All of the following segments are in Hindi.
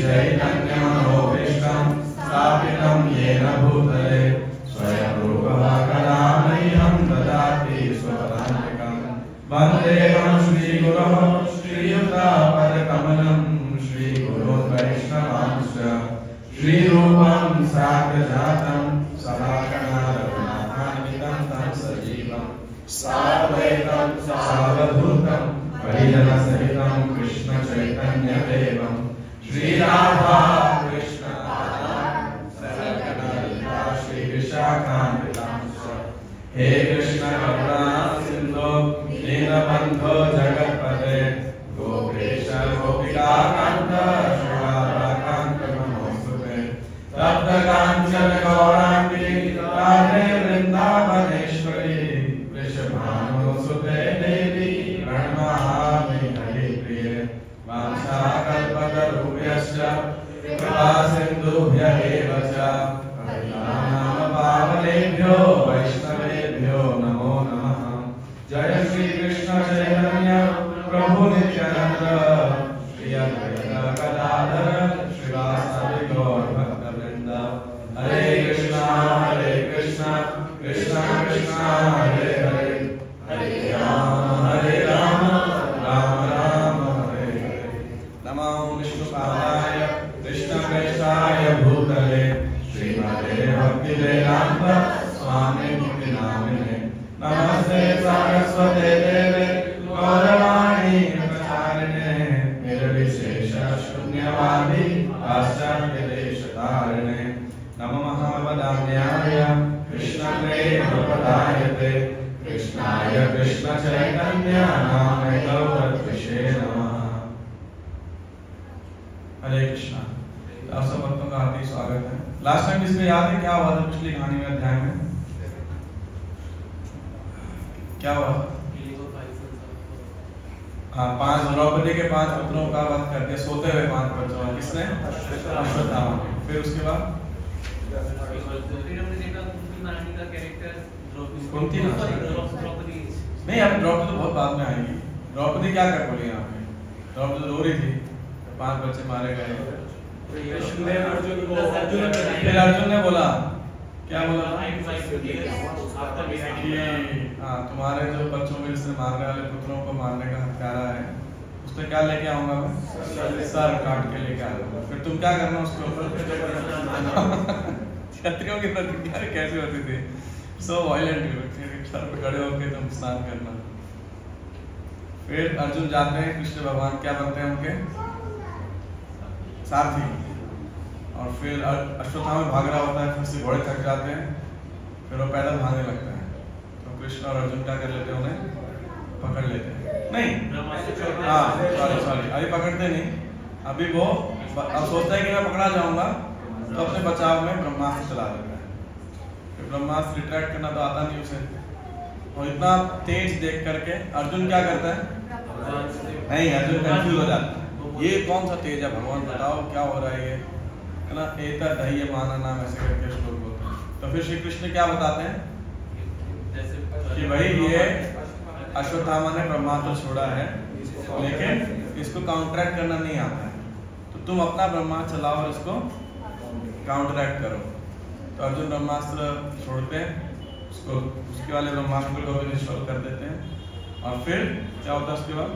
चैतन्यमनोभीष्टं स्थापितं येन भूतले स्वयं रूपः कदा मह्यं ददाति स्वपदान्तिकं वन्देऽहं श्रीगुरोः श्रीयुतापदकमलं श्रीगुरोर्वैष्णवांश्च श्रीरूपं साग्रजातं सभाकणारघुनाथान्वितं तं सजीवं साद्वैतं सावधूतं परिजनसहितं कृष्णचैतन्यदेवं श्रीराधा कृष्ण श्रीविशाखान्वितांश्च हे कृष्ण करुणा सिन्धो दीनबन्धो जगत्पते गोपेश गोपिकान्त श्रीराधाकान्त नमोस्तुते तप्त काञ्चन गौराङ्गी राधे वृन्दावनेश्वरी वृषभानुसुते देवी प्रणमामि हरिप्रिये वाञ्छाकल्पतरुभ्यश्च कृपासिन्धुभ्य एव च पावनेभ्यो वैष्णवेभ्यो नमो नमः। जय श्री कृष्ण चैतन्य प्रभु नित्यानंद श्री अद्वैत गदाधर श्रीवासादि गौर भक्तवृंद हरे कृष्णा कृष्ण कृष्ण हरे हरे हरे राम राम राम हरे हरे। नमो विष्णुपादाय कृष्णप्रेष्ठाय भूतले श्रीमते भक्तिवेदांत स्वामिनिति नामिने नमस्ते सरस्वते देवे गौरवाणी प्रचारिणे निर्विशेष शून्यवादी पाश्चात्यदेशतारिणे नमो महावदान्याय कृष्णप्रेमप्रदायते कृष्णाय कृष्णचैतन्य नामने गौरत्विषे नमः। हरे कृष्णा। आप सब भक्तों का हार्दिक स्वागत है। लास्ट टाइम इसमें याद है क्या हुआ था पिछली कहानी में अध्याय में? क्या हुआ? हाँ, द्रौपदी के 5 पुत्रों का वध करके सोते हुए 5 बच्चों ने किसने? अश्वत्थामा। फिर उसके बाद कुंती नहीं, अब द्रौपदी तो बहुत बाद में आएगी। द्रौपदी क्या कर बोली यहाँ पे? द्रौपदी रो रही थी, 5 बच्चे मारे गए। फिर अर्जुन ने बोला, क्या बोला? हाँ, तुम्हारे जो बच्चों में जिसने मारने वाले पुत्रों को मारने का हत्यारा है, उसने क्या लेके आऊंगा मैं? सर काट के लेके आऊंगा। फिर तुम क्या करना उसके ऊपर? क्षत्रियों की प्रतिज्ञा कैसे होती थी? सो वायलेंट, सर पे खड़े होकर तुम स्नान करना। फिर अर्जुन जाते हैं, कृष्ण भगवान क्या बनते हैं उनके? सारथी। और फिर अश्वत्थामा भाग रहा होता है, फिर से घोड़े थक जाते हैं, फिर वो पैदल भागने लगते हैं। तो कृष्ण और अर्जुन क्या कर लेते हैं? उन्हें पकड़ लेते हैं। नहीं, हाँ सॉरी, अभी पकड़ते नहीं। अभी वो अब सोचता है कि मैं पकड़ा जाऊंगा, तो अपने बचाव में ब्रह्मास्त्र चला देता है। फिर ब्रह्मास्त्र रिट्रैक्ट करना तो आता नहीं उसे, और इतना तेज देख करके अर्जुन क्या करता है? नहीं, अर्जुन कंफ्यूज हो जाता है, ये कौन सा तेज है भगवान, बताओ क्या हो रहा है ये, है ना? एता दह्य माना नाम ऐसे करके श्लोक होता है। तो फिर श्री कृष्ण क्या बताते हैं कि भाई ये अश्वत्थामा ने ब्रह्मास्त्र छोड़ा है, लेकिन इसको काउंटरैक्ट करना नहीं आता है, तो तुम अपना ब्रह्मास्त्र चलाओ और इसको काउंटरैक्ट करो। तो अर्जुन ब्रह्मास्त्र छोड़ते हैं, उसको उसके वाले ब्रह्मास्त्र को निष्फल कर देते हैं, और फिर क्या होता है उसके बाद?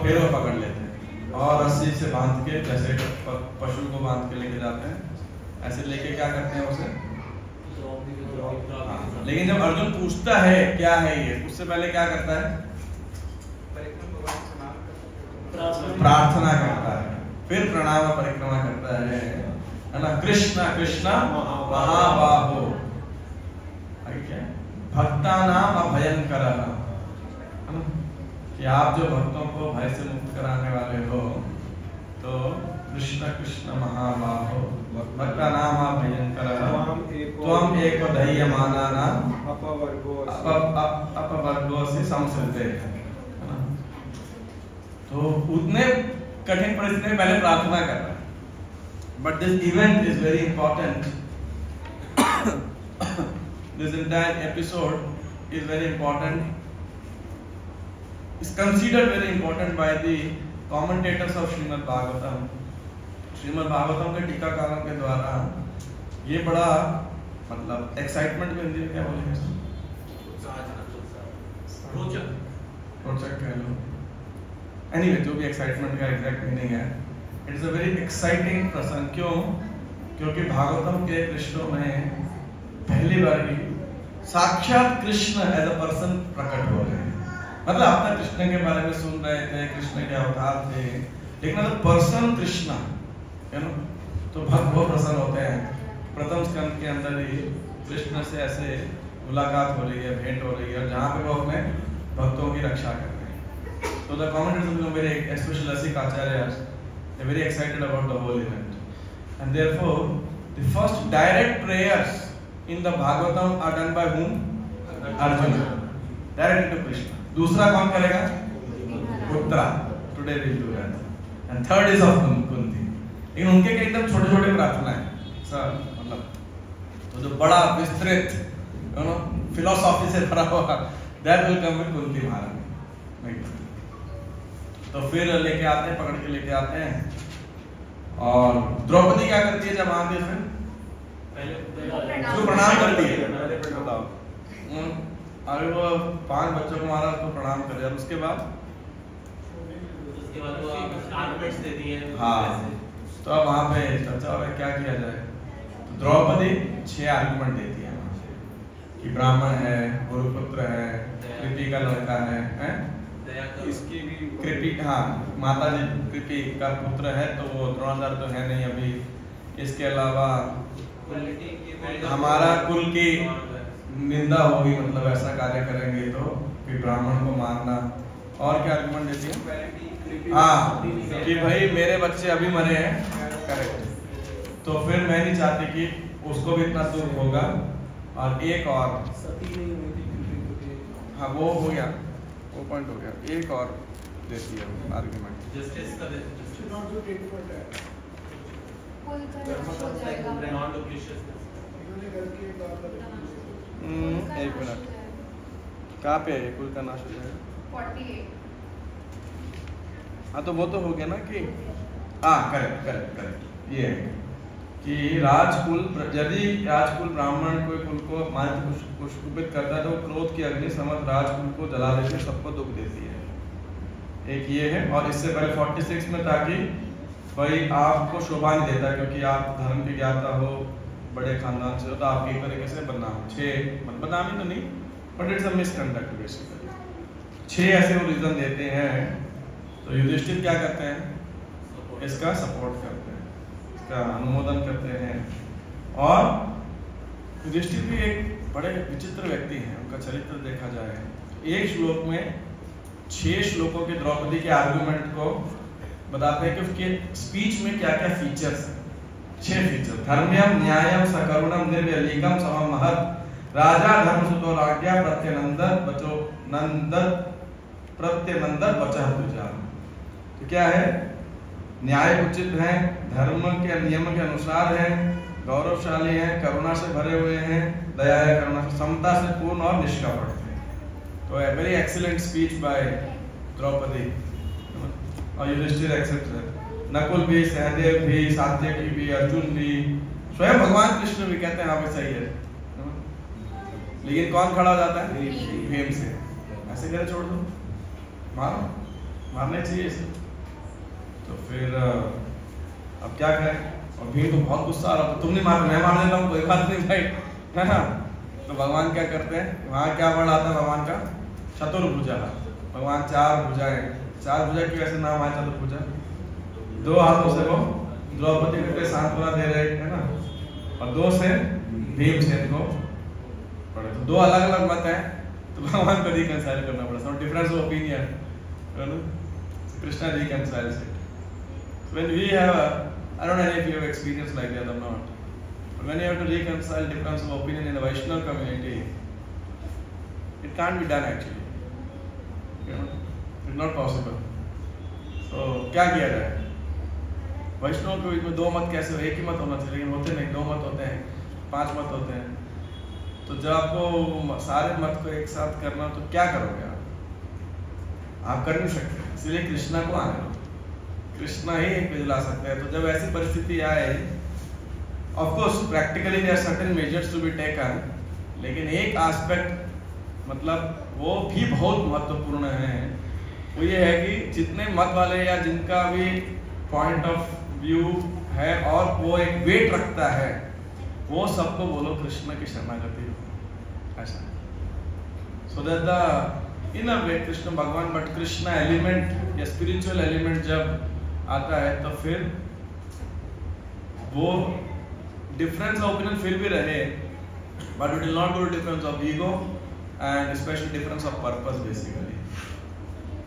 फिर वो पकड़ लेते हैं और रस्सी से बांध के, जैसे पशु को बांध के लेके जाते हैं, ऐसे लेके क्या करते हैं उसे? लेकिन जब अर्जुन पूछता है क्या है ये, उससे पहले क्या करता है? प्रार्थना करता है, फिर प्रणाम परिक्रमा करता है ना? कृष्ण कृष्ण महाबाहो भक्तानाम अभयंकर, कि आप जो भक्तों को भय से मुक्त कराने वाले हो, तो कृष्ण कृष्ण महाबाहो भक्तानाम अभयंकर त्वं एको दह्यमानानां अपवर्गो से संसृते। तो उतने कठिन परिस्थिति में पहले प्रार्थना कर रहा है, but this event is very important. This entire episode is very important. Is considered very important by the commentators of Srimad Bhagavatam. Shrimad Bhagavatam के टीकाकारों के द्वारा ये बड़ा मतलब एक्साइटमेंट में हिंदी में क्या बोलेंगे, रोचक कह लो, एनीवे जो भी एक्साइटमेंट का एग्जैक्ट मीनिंग है, it is a very exciting प्रसंग। क्यों? क्योंकि भागवतम के पृष्ठों में पहली बार ही साक्षात कृष्ण एज अ पर्सन प्रकट हो रहे हैं। मतलब आप तक कृष्ण के बारे में सुन रहे थे, कृष्ण के अवतार थे, लेकिन अगर पर्सन कृष्ण है ना, तो भक्त बहुत प्रसन्न होते हैं। प्रथम स्कंद के अंदर ही कृष्ण से ऐसे मुलाकात हो रही है, भेंट हो रही है, जहाँ पे वो अपने भक्तों की रक्षा कर रहे हैं। तो the commentators of very especially Rasik Acharyas, they very excited about the whole event, and therefore the first direct prayers in the Bhagavatam are done by whom? Arjuna, directly to Krishna. दूसरा कौन करेगा? Uttara, today we will do that, and third is of Kunti। लेकिन उनके के एकदम छोटे छोटे प्रार्थना है सर, मतलब तो जो बड़ा विस्तृत फिलोसॉफी से भरा हुआ that will come with Kunti महारानी। तो फिर लेके आते हैं, पकड़ के लेके आते हैं, और द्रौपदी क्या करती है जब आती है? फिर उसको प्रणाम करती है। बताओ, अरे वो 5 बच्चों को मारा, उसको प्रणाम कर दिया, उसके बाद वो आर्गुमेंट्स दे दिए। हाँ, तो अब वहाँ पे चर्चा हो रहा है क्या किया जाए। तो द्रौपदी 6 आर्गुमेंट देती है वहाँ से कि ब्राह्मण है, गुरुपुत्र है, कृपि का लड़का है, इसकी भी कृपि, हाँ माता जी कृपि का पुत्र है, तो वो द्रोणाचार्य तो है नहीं अभी, इसके अलावा हमारा कुल की निंदा होगी, मतलब ऐसा कार्य करेंगे तो कि ब्राह्मण को मारना। और क्या आर्गुमेंट देती है? हाँ, कि भाई मेरे बच्चे अभी मरे हैं, करेक्ट, तो फिर मैं नहीं चाहती कि उसको भी इतना दुख होगा। और एक और, हाँ वो हो गया, वो पॉइंट हो गया, एक और देती है आर्गुमेंट, जस्टिस का एक मिनट, कहाँ पे है कुल का नाश हो जाएगा? 48। हाँ तो वो तो हो गया ना कि हाँ करेक्ट करेक्ट करेक्ट, ये है कि राजकुल, यदि राजकुल ब्राह्मण कोई कुल को मात्र कुपित करता है तो क्रोध की अग्नि समस्त राजकुल को जला देती है, सबको दुख देती है। एक ये है, और इससे पहले 46 में ताकि भाई आपको शोभा नहीं देता क्योंकि आप धर्म के ज्ञाता हो, बड़े खानदान से हो, तो आपकी एक तरीके से बदनाम, 6 बदनामी तो नहीं but it's a misconduct basically. 6 ऐसे वो रीजन देते हैं, तो युधिष्ठिर क्या करते हैं? इसका सपोर्ट करते हैं, इसका अनुमोदन करते हैं। और युधिष्ठिर भी एक बड़े विचित्र व्यक्ति हैं, उनका चरित्र देखा जाए, एक श्लोक में 6 श्लोकों के द्रौपदी के आर्गुमेंट को बताते हैं कि उसके स्पीच में क्या क्या फीचर्स हैं। 6 फीचर, धर्म्यम न्यायम सकरुणम निर्व्यलीकम समम महत् राजा धर्मसुतो राज्ञा प्रत्यनंदन बचो नंदन प्रत्यनंदन वचः तुजा। तो क्या है? न्याय उचित है, धर्म के नियम के अनुसार है, गौरवशाली है, करुणा से भरे हुए हैं, दया है, करुणा से, समता से पूर्ण और निष्कपट है। तो a very excellent speech by Draupadi, और युधिष्ठिर एक्सेप्ट्स है। नकुल भी, सहदेव भी, सात्यकी भी, अर्जुन भी, स्वयं भगवान कृष्ण भी कहते हैं हाँ भाई सही है। लेकिन कौन खड़ा हो जाता है? भीम से, ऐसे करे छोड़ दो, मारो, मारने चाहिए इसे। तो फिर अब क्या करें? और भीम को बहुत गुस्सा आ रहा था, तुम नहीं मार, मैं मार देता हूँ, कोई बात नहीं भाई, है ना। तो भगवान क्या करते हैं, वहाँ क्या वर्ड आता है भगवान का? चतुर्भुजा। भगवान 4 भुजाएं, 4 भुजा की वैसे नाम आया चतुर्भुजा। 2 हाथों से वो द्रौपदी को सांत्वना दे रहे हैं ना, और 2 से भीमसेन को पड़े। तो 2 अलग अलग मत है, तो भगवान को रिकंसाइल करना पड़ा, some difference of opinion, Krishna reconciles it. When we have I don't know if you have experience like that or not, but when you have to reconcile difference of opinion in the Vaishnava community, it can't be done actually, you know, it's not possible. So क्या किया जाए? वैष्णव के बीच में 2 मत कैसे हो? एक ही मत होना चाहिए, लेकिन होते नहीं, 2 मत होते हैं, 5 मत होते हैं। तो जब आपको सारे मत को एक साथ करना तो क्या करोगे आप कर नहीं सकते, इसलिए कृष्णा को आने दो, कृष्णा ही एक दिला सकते हैं। तो जब ऐसी परिस्थिति आए, of course practically there are certain measures to be taken, लेकिन एक एस्पेक्ट मतलब वो भी बहुत महत्वपूर्ण है, वो ये है कि जितने मत वाले या जिनका भी पॉइंट ऑफ व्यू है और वो एक वेट रखता है, वो सबको बोलो कृष्ण की शरणागति हो, ऐसा। सो दैट द इन अ वे कृष्ण भगवान, बट कृष्ण एलिमेंट या स्पिरिचुअल एलिमेंट जब आता है तो फिर वो डिफरेंस ऑफ ओपिनियन फिर भी रहे, but it will not go to difference of ego and especially difference of purpose. Basically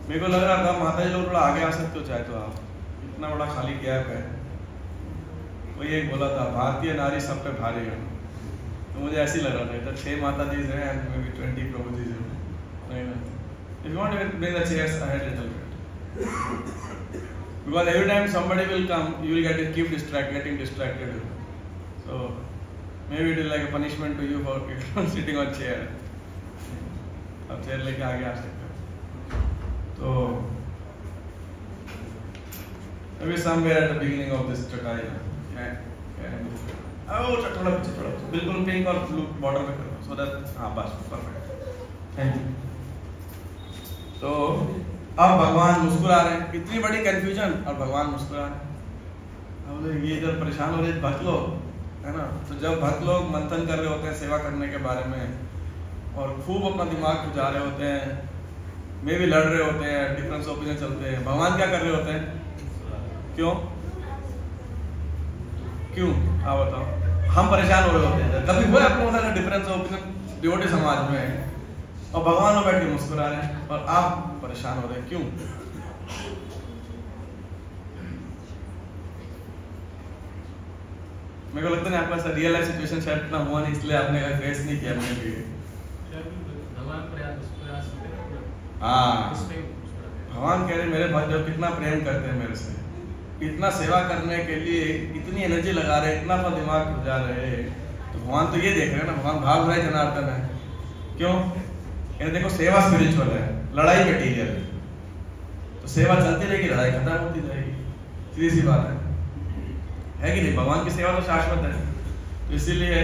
मेरे को लग रहा था माता जी लोग थोड़ा आगे आ सकते हो चाहे तो आप, इतना बड़ा खाली गैप है। वो ये बोला था भारतीय नारी सब पे भारी है, तो मुझे ऐसे ही लग रहा था इधर 6 माता जी हैं एंड मे बी 20 प्रभु जी हैं। नहीं ना, if you want to bring the chairs ahead little bit, because every time somebody will come you will getting distracted, so maybe it is like a punishment to you for sitting on chair। अब चेयर लेके आगे आ सकते हो। तो maybe somewhere at the beginning of this चटाई थोड़ा बिल्कुल पिंक और ब्लू बॉर्डर पे करो, सो दैट हाँ बस परफेक्ट, थैंक यू। तो अब भगवान मुस्कुरा रहे हैं, इतनी बड़ी कंफ्यूजन और भगवान मुस्कुरा रहे हैं। अब ये इधर परेशान हो रहे भक्त लोग, है ना। तो जब भक्त लोग मंथन कर रहे होते हैं सेवा करने के बारे में और खूब अपना दिमाग खुजा रहे होते हैं, में भी लड़ रहे होते हैं, डिफरेंस ओपिनियन चलते हैं, भगवान क्या कर रहे होते हैं? क्यों क्यों हाँ बताओ, हम परेशान हो रहे होते हैं। कभी हुआ अपने मतलब डिफरेंस ओपिनियन डिवोटी समाज में, और भगवान बैठ के मुस्कुरा रहे हैं और आप परेशान हो रहे हैं, क्यों? मेरे को लगता है आपका रियल लाइफ सिचुएशन शायद इतना हुआ नहीं, इसलिए आपने फेस नहीं किया अपने लिए। हाँ, भगवान कह रहे मेरे भक्त जो कितना प्रेम करते हैं मेरे से, इतना सेवा करने के लिए इतनी एनर्जी लगा रहे, इतना अपना दिमाग खुजा रहे, तो भगवान तो ये देख रहे हैं ना, भगवान भाग रहे जनार्दन है। क्यों? ये देखो सेवा स्पिरिचुअल है, लड़ाई मटेरियल है, तो सेवा चलती रहेगी, लड़ाई खत्म होती जाएगी, सीधी सी बात है कि नहीं? भगवान की सेवा तो शाश्वत है। तो इसीलिए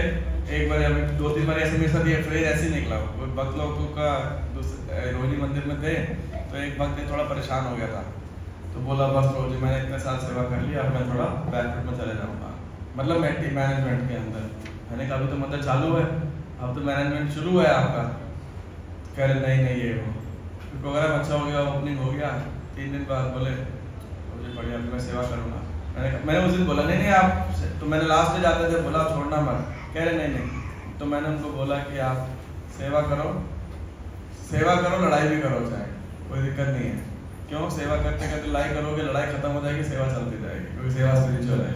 एक बार हमें 2-3 बार ऐसे मेरे साथ ये फ्रेज ऐसे निकला, कोई भक्त लोगों का रोहिणी मंदिर में थे, तो एक भक्त थोड़ा परेशान हो गया था, तो बोला बस प्रभु जी मैंने इतने साल सेवा कर लिया, अब मैं थोड़ा बैकवर्ड में चले जाऊँगा, मतलब मैनेजमेंट के अंदर। मैंने कहा अभी तो मंदिर चालू है, अब तो मैनेजमेंट शुरू है आपका। कह रहे नहीं ये हो, प्रोग्राम अच्छा हो गया, ओपनिंग हो गया, 3 दिन बाद बोले मुझे बढ़िया, मैं सेवा करूँगा। मैंने उस दिन बोला नहीं आप, तो मैंने लास्ट में जाते थे बोला छोड़ना मत, कह रहे नहीं, तो मैंने उनको बोला कि आप सेवा करो, लड़ाई भी करो, चाहे कोई दिक्कत नहीं है। क्यों? सेवा करते करते लड़ाई करोगे, लड़ाई खत्म हो जाएगी, सेवा चलती जाएगी, क्योंकि सेवा स्पिरिचुअल है।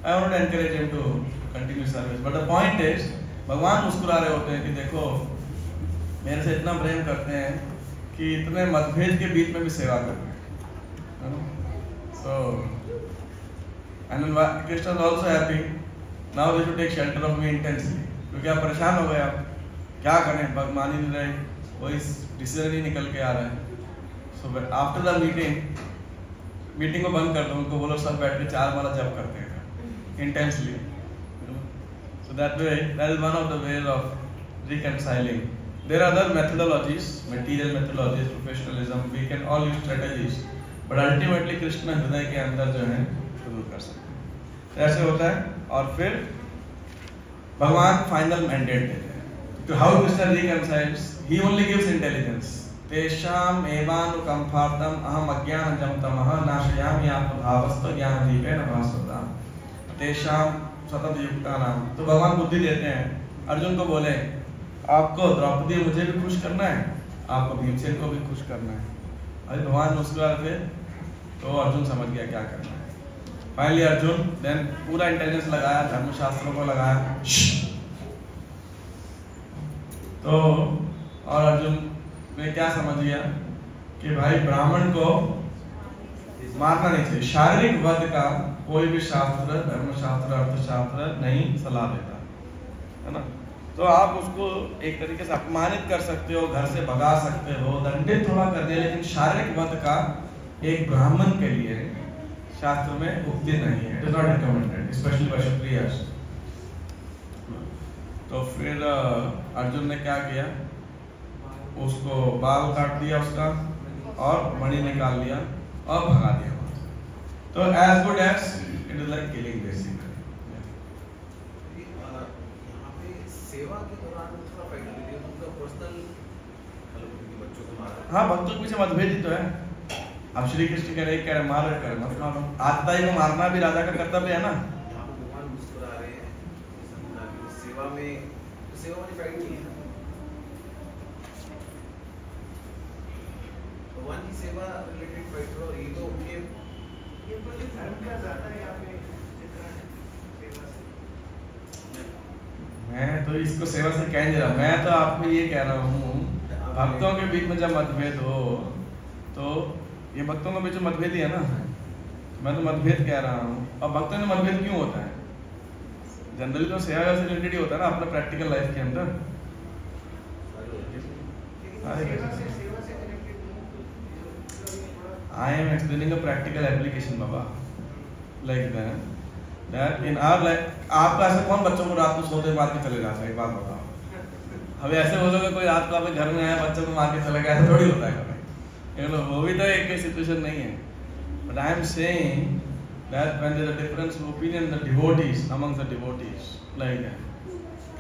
I want to encourage him to continue service, but the point is भगवान मुस्कुरा रहे होते हैं कि देखो मेरे से इतना प्रेम करते हैं कि इतने मतभेद के बीच में भी सेवा करते हैं। So and Krishna is also happy. Now they should take shelter of me intensely. क्योंकि आप परेशान हो गए, आप क्या करें, मान ही नहीं रहे, वही डिसीजन ही निकल के आ रहा है। So after the मीटिंग को बंद कर दो, उनको बोलो सब बैठ के 4 माला जप करते हैं intensely. So that is one of the ways of reconciling. There are other methodologies, material methodologies, professionalism. We can all use strategies, but ultimately Krishna हृदय के अंदर जो है शुरू कर सकते हैं। ऐसे होता है और फिर भगवान फाइनल मैंडेट देते हैं। तो how Krishna reconciles? He only gives intelligence. तेषाम् एवानुकंपार्थम् अहम् अज्ञानजं तमः नाशयामि आत्मभावस्तु ज्ञानदीपेन भास्वताम्। तेषाम् सततयुक्तानां, तो भगवान बुद्धि देते हैं। अर्जुन को बोले आपको द्रौपदी मुझे भी खुश करना है, आपको भीमसेन को भी खुश करना है। अरे भगवान मुस्कुरा थे तो अर्जुन समझ गया क्या करना है। फाइनली अर्जुन देन पूरा इंटेलिजेंस लगाया, धर्मशास्त्रों को लगाया, तो और अर्जुन ने क्या समझ गया कि भाई ब्राह्मण को मारना नहीं चाहिए। शारीरिक वध का कोई भी शास्त्र, धर्मशास्त्र, अर्थशास्त्र नहीं सलाह देता, है ना। तो आप उसको एक तरीके से अपमानित कर सकते हो, घर से भगा सकते हो, दंडित थोड़ा कर दे, लेकिन शारीरिक वध का एक ब्राह्मण के लिए शास्त्र में उक्ति नहीं है, it is not recommended specially by kshatriyas. तो फिर अर्जुन ने क्या किया, उसको बाल काट दिया उसका और मणि निकाल लिया और भगा दिया। तो as good as it is like killing basically. यहाँ पे सेवा के दौरान थोड़ा फाइनलिटी उनका पर्सनल बच्चों को मारा। हाँ, भक्तों के पीछे मतभेद ही तो है। अब श्री कृष्ण कह रहे मारो कर मत मारो, आत्ताई को मारना भी राजा का कर्तव्य है ना। यहाँ पे भगवान मुस्कुरा रहे हैं, सेवा में फाइट नहीं है। भगवान की सेवा रिलेटेड फाइट हो, ये तो उनके धर्म का ज्यादा यहाँ पे सेवा से। मैं तो इसको सेवा से कह नहीं रहा, मैं तो आपको ये कह रहा हूँ भक्तों के बीच में जब मतभेद हो तो ये भक्तों के बीच में मतभेद ही है ना। मैं तो मतभेद कह रहा हूँ। और भक्तों में मतभेद क्यों होता है? जनरली तो सेवा से रिलेटेड ही होता है ना अपने प्रैक्टिकल लाइफ के अंदर। I am explaining a practical application, Baba, like that in our life। आपका ऐसे कौन बच्चों को रात को सोते मार के चले जाता है? एक बात बताओ। अब ऐसे बोलोगे कोई रात को आपके घर में आया बच्चों को मार के चले गया, ऐसा थोड़ी होता है कभी। वो भी तो एक सिचुएशन नहीं है। But I am saying that when there is a difference of opinion in the devotees, among the devotees, like that,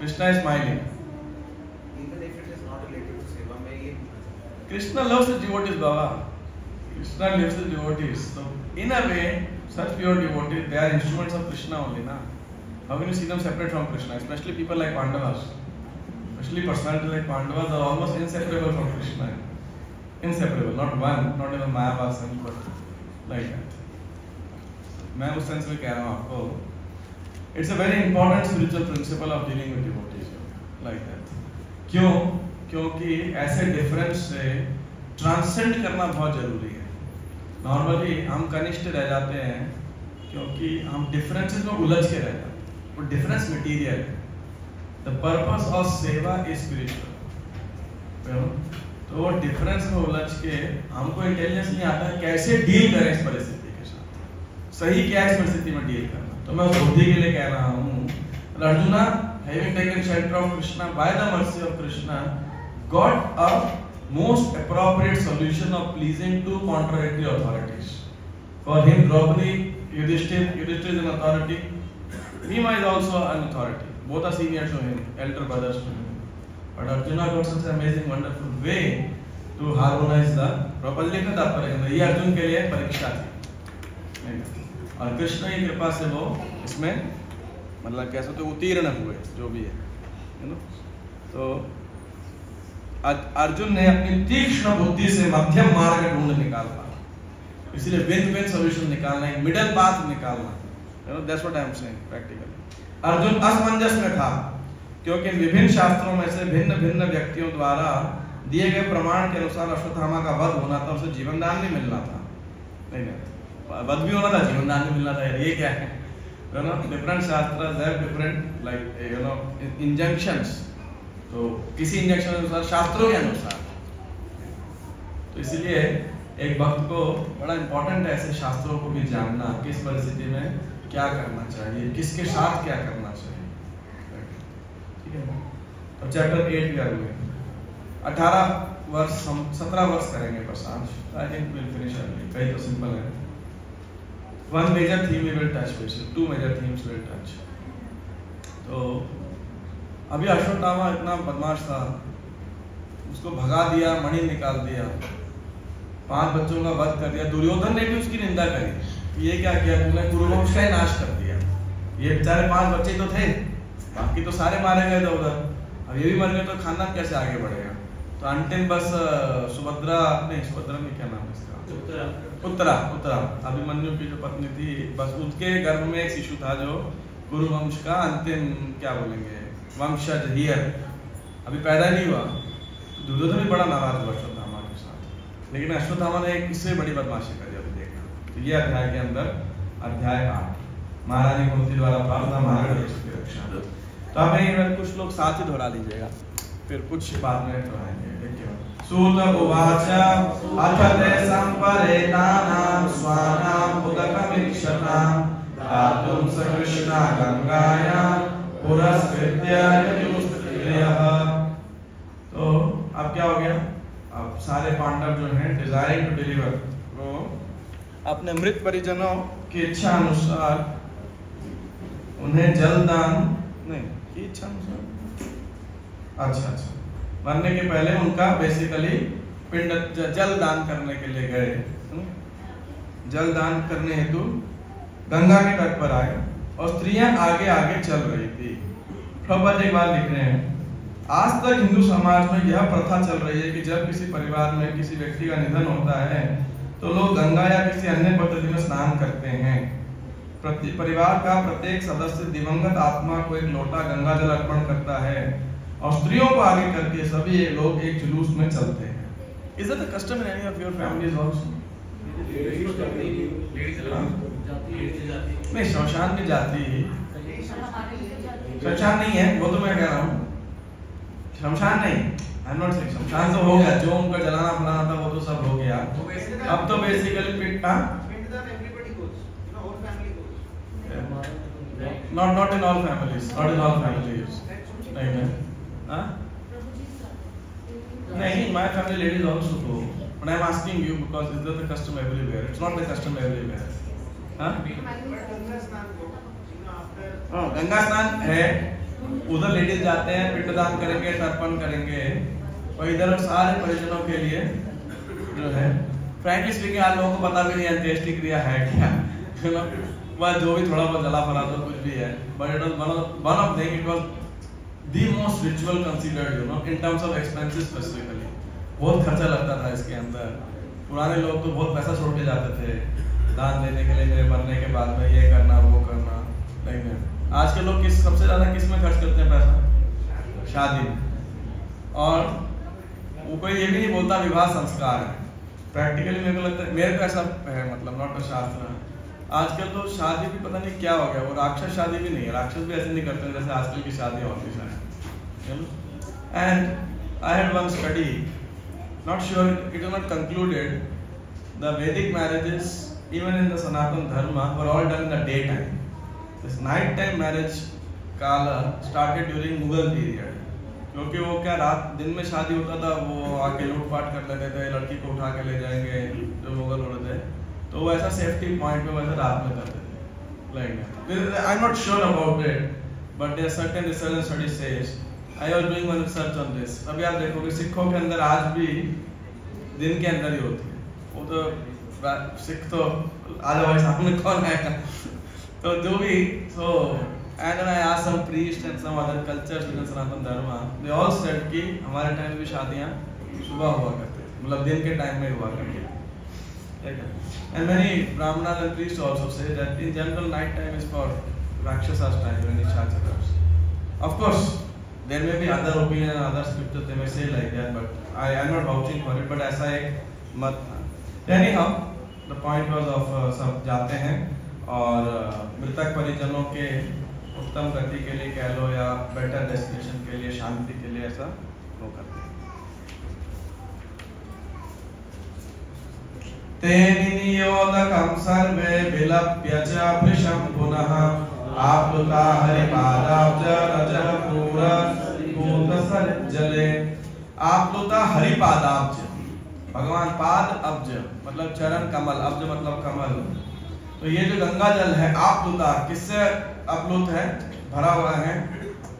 Krishna is smiling. Even if it is not related to seva, मैं ये Krishna loves his devotees, Baba. Krishna loves his devotees. So in a way, such pure devotees, they are instruments of Krishna only, na? How can you see them separate from Krishna? Especially people like Pandavas. Especially personalities like Pandavas are almost inseparable from Krishna. Inseparable, not one, not even Mayavasa, but like that. मैं उस सेंस में कह रहा हूँ आपको, it's a very important spiritual principle of dealing with devotees, like that. क्यों? क्योंकि ऐसे डिफरेंस से ट्रांसेंड करना बहुत जरूरी है। नॉर्मली हम कनिष्ठ रह जाते हैं क्योंकि हम डिफरेंसेस में उलझ के रहते हैं। वो डिफरेंस मटीरियल है। द पर्पस ऑफ सेवा इज स्पिरिचुअल। तो वो डिफरेंस में उलझ के हमको इंटेलिजेंस नहीं आता है कैसे डील करें इस परिस्थिति के साथ, सही क्या इस परिस्थिति में डील करना। तो मैं उस बुद्धि के लिए कह रहा हूँ, arjuna having taken shelter of Krishna by the mercy of Krishna got a most appropriate solution of pleasing two contradictory authorities. For him, Draupadi, Yudhishthira is an authority. Bhima is also an authority. Both are seniors to him, elder brothers to him. But Arjuna got such an amazing, wonderful way to harmonize the properly का तात्पर्य ये अर्जुन के लिए परीक्षा थी और कृष्ण की कृपा से वो इसमें मतलब कैसे तो उत्तीर्ण हुए जो भी है ना। तो अर्जुन ने अपनी तीक्ष्ण बुद्धि से मध्यम मार्ग ढूंढ निकाला, इसलिए विन विन सॉल्यूशन निकालना, एक मिडिल पाथ निकालना, you know that's what I am saying practically. Arjun असमंजस में था क्योंकि विभिन्न शास्त्रों में से भिन्न भिन्न व्यक्तियों द्वारा दिए गए प्रमाण के अनुसार अश्वत्थामा का वध होना था, उसे जीवन दान नहीं मिलना था। नहीं वध भी होना था, जीवन दान नहीं मिलना था। ये क्या है? You know, different shastras have different like you know injunctions. तो किसी इंजंक्शन के अनुसार, शास्त्रों के अनुसार। तो इसलिए एक भक्त को बड़ा इंपॉर्टेंट है ऐसे शास्त्रों को भी जानना, किस परिस्थिति में क्या करना चाहिए, किसके साथ क्या करना चाहिए। ठीक है। तो चैप्टर 8 कर हुए 18 वर्ष, हम 17 वर्ष करेंगे बस आज। I think will finish early. कई तो सिंपल है। One major theme we will touch, basically two major themes we will touch. तो अभी अश्वत्थामा इतना बदमाश था, उसको भगा दिया, मणि निकाल दिया, 5 बच्चों का वध कर दिया। दुर्योधन ने भी उसकी निंदा करी, ये क्या किया तूने, कुरुवंश का ही नाश कर दिया। ये बेचारे 5 बच्चे तो थे, बाकी तो सारे मारे गए थे उधर। अब ये भी मर गए तो खानदान कैसे आगे बढ़ेगा। तो अंतिम बस सुभद्रा में क्या नाम है इसका, उत्तरा अभिमन्यु की जो पत्नी थी, बस उसके गर्भ में एक शिशु था जो कुरुवंश का अंतिम क्या बोलेंगे वंशज हियर अभी पैदा नहीं हुआ। दुर्योधन भी बड़ा नाराज हुआ अश्वत्थामा के साथ, लेकिन अश्वत्थामा ने एक इससे बड़ी बदमाशी करी। अभी देखना तो ये अध्याय के अंदर अध्याय 8 महारानी कुंती द्वारा प्राप्त महाराज की रक्षा। तो हमें कुछ लोग साथ ही दोहरा लीजिएगा, फिर कुछ बाद में दोहराएंगे। देखिए सूत उवाच अथ ते संपरेतानां स्वानां उदकमीक्षतां दातुं स कृष्णा गंगायां पुरस्कृत्य यजुस्त्रियः। तो अब क्या हो गया, अब सारे पांडव जो हैं डिजायरिंग टू डिलीवर, वो अपने मृत परिजनों की इच्छा अनुसार उन्हें जलदान नहीं की इच्छा अनुसार, अच्छा मरने के पहले उनका बेसिकली पिंड जल दान करने के लिए गए। जल दान करने हेतु गंगा के तट पर आए और स्त्रियां आगे आगे चल रही थी। प्रभुपाद एक बार लिख रहे हैं, आज तक हिंदू समाज में यह प्रथा चल रही है कि जब किसी परिवार में किसी व्यक्ति का निधन होता है तो लोग गंगा या किसी अन्य पद्धति में स्नान करते हैं। परिवार का प्रत्येक सदस्य दिवंगत आत्मा को एक लोटा गंगा जल अर्पण करता है और स्त्रियों को आगे करके सभी लोग एक जुलूस में चलते हैं। Is that the custom in any of your families also? नहीं, शमशान में जाती, शमशान नहीं है वो तो मैं कह रहा हूँ, शमशान नहीं, I'm not saying शमशान तो हो गया, जो उनका जलाना फलाना था वो तो सब हो गया। अब तो बेसिकली पिट not in all families, not in all families. नहीं, my family ladies also go. But I'm asking you because is that the custom everywhere? It's not the custom everywhere. हाँ? गंगा स्नान है, उधर लेडीज जाते हैं, पिंडदान करेंगे, तर्पण करेंगे, और इधर सारे परिजनों के लिए जो है, फ्रैंकली स्पीकिंग आज लोगों को पता भी नहीं अंत्येष्टि क्रिया है क्या, वह जो भी थोड़ा बहुत जला फला तो कुछ भी है, but it was one of them, it was the most ritual considered, you know, in terms of expenses specifically. बहुत खर्चा लगता था इसके अंदर। पुराने लोग तो बहुत पैसा छोड़ के जाते थे दान देने के लिए, मेरे मरने के बाद में ये करना वो करना। लेकिन आज के लोग सबसे ज्यादा किस में खर्च करते हैं पैसा? शादी में। और वो कोई ये भी नहीं बोलता विवाह संस्कार है। प्रैक्टिकली मेरे को लगता है, मेरे को ऐसा है, मतलब नॉट अ शास्त्र, आजकल तो शादी भी पता नहीं क्या हो गया, वो राक्षस शादी भी नहीं है, राक्षस भी ऐसे नहीं करते जैसे आजकल की शादी होती है। And I had one study, not sure it is not concluded, the वैदिक मैरिजेस इवन इन द सनातन धर्म were all done in the day time. This night time marriage काल स्टार्टेड ड्यूरिंग मुगल पीरियड, क्योंकि वो क्या रात दिन में शादी होता था, वो आके लूटपाट कर लेते थे, लड़की को उठा के ले जाएंगे जो मुगल होते थे, तो वो ऐसा सेफ्टी पॉइंट में वैसे रात में करते थे। Like I am not sure about it, but there certain research and study says, I was doing one research on this. अभी आप देखोगे सिखों के अंदर आज भी दिन के अंदर ही होती है, वो तो सिख तो आज हमारे सामने कौन आएगा तो जो भी, so and then I asked some priests and some other cultures within Sanatana Dharma, they all said कि हमारे टाइम में शादियाँ सुबह हुआ करते थे, मतलब दिन के टाइम में हुआ करती थी। And many brahmanas and priests also say that in general night time is for Rakshasas time when Nichachars. Of course, there may be other opinion and other scriptures they may say like that, but I am not vouching for it. But ऐसा एक मत था। Anyhow, the point was of सब जाते हैं और मृतक परिजनों के उत्तम गति के लिए कह लो या बेटर डेस्टिनेशन के लिए, शांति के लिए ऐसा वो करते हैं। तेनियोदकं सर्वे विलप्य च भृशं पुनः आप्लुता हरिपादाब्ज रजः पूतसरिज्जले। आप्लुता हरिपादाब्ज, भगवान पाद अब्ज मतलब चरण कमल, अब्ज मतलब कमल। तो ये जो गंगा जल है आप्लुता, किससे अप्लुत है? भरा हुआ है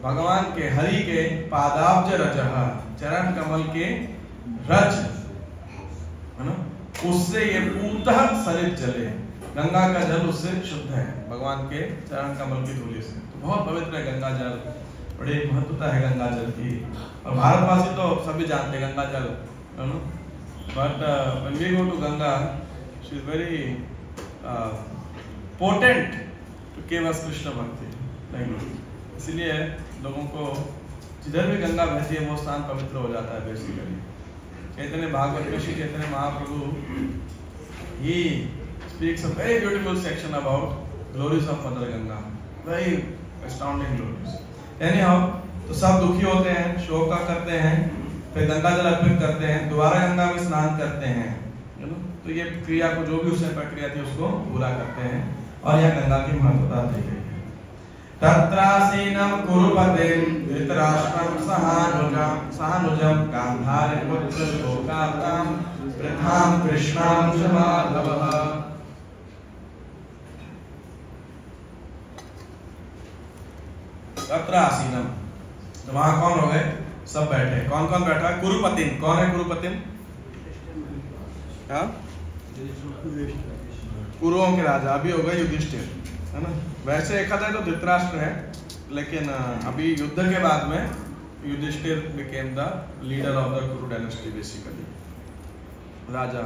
भगवान के हरि के पादाब्ज रजः, चरण कमल के रज है ना, उससे ये पूतः सरित जले, गंगा का जल उससे शुद्ध है भगवान के चरण कमल की धूलि से। तो बहुत पवित्र है गंगा जल, बड़ी महत्वता है गंगा जल की, और भारतवासी तो सभी जानते हैं गंगा जल, है ना। But when we go to Ganga, she is very potent to give us Krishna bhakti, इसलिए लोगों को जिधर भी गंगा बहती है वो स्थान पवित्र हो जाता है बेसिकली। चैतन्य भागवत में Shri Chaitanya Mahaprabhu he speaks a very beautiful section about glories of Mother Ganga, very astounding glories. Anyhow, तो सब दुखी होते हैं, शोक करते हैं, फिर गंगा जल अर्पित करते हैं, दोबारा गंगा में स्नान करते हैं, तो ये क्रिया को जो भी उसमें प्रक्रिया थी उसको पूरा करते हैं। और यह गंगा की महत्वता दी गई है। तत्रासीनं कुरुपतिं धृतराष्ट्रं सहानुजं गान्धारीपुत्र शोकार्तां प्रथां कृष्णां च माधवः। तत्रासीनं, तो वहां कौन हो गए? सब बैठे। कौन कौन बैठा? कुरुपतिम। कौन है कुरुपतिम? हाँ, कुरुओं के राजा अभी हो गए युधिष्ठिर, है ना। वैसे देखा जाए तो धृतराष्ट्र है, लेकिन अभी युद्ध के बाद में Yudhishthira became the leader of the Kuru dynasty, basically राजा।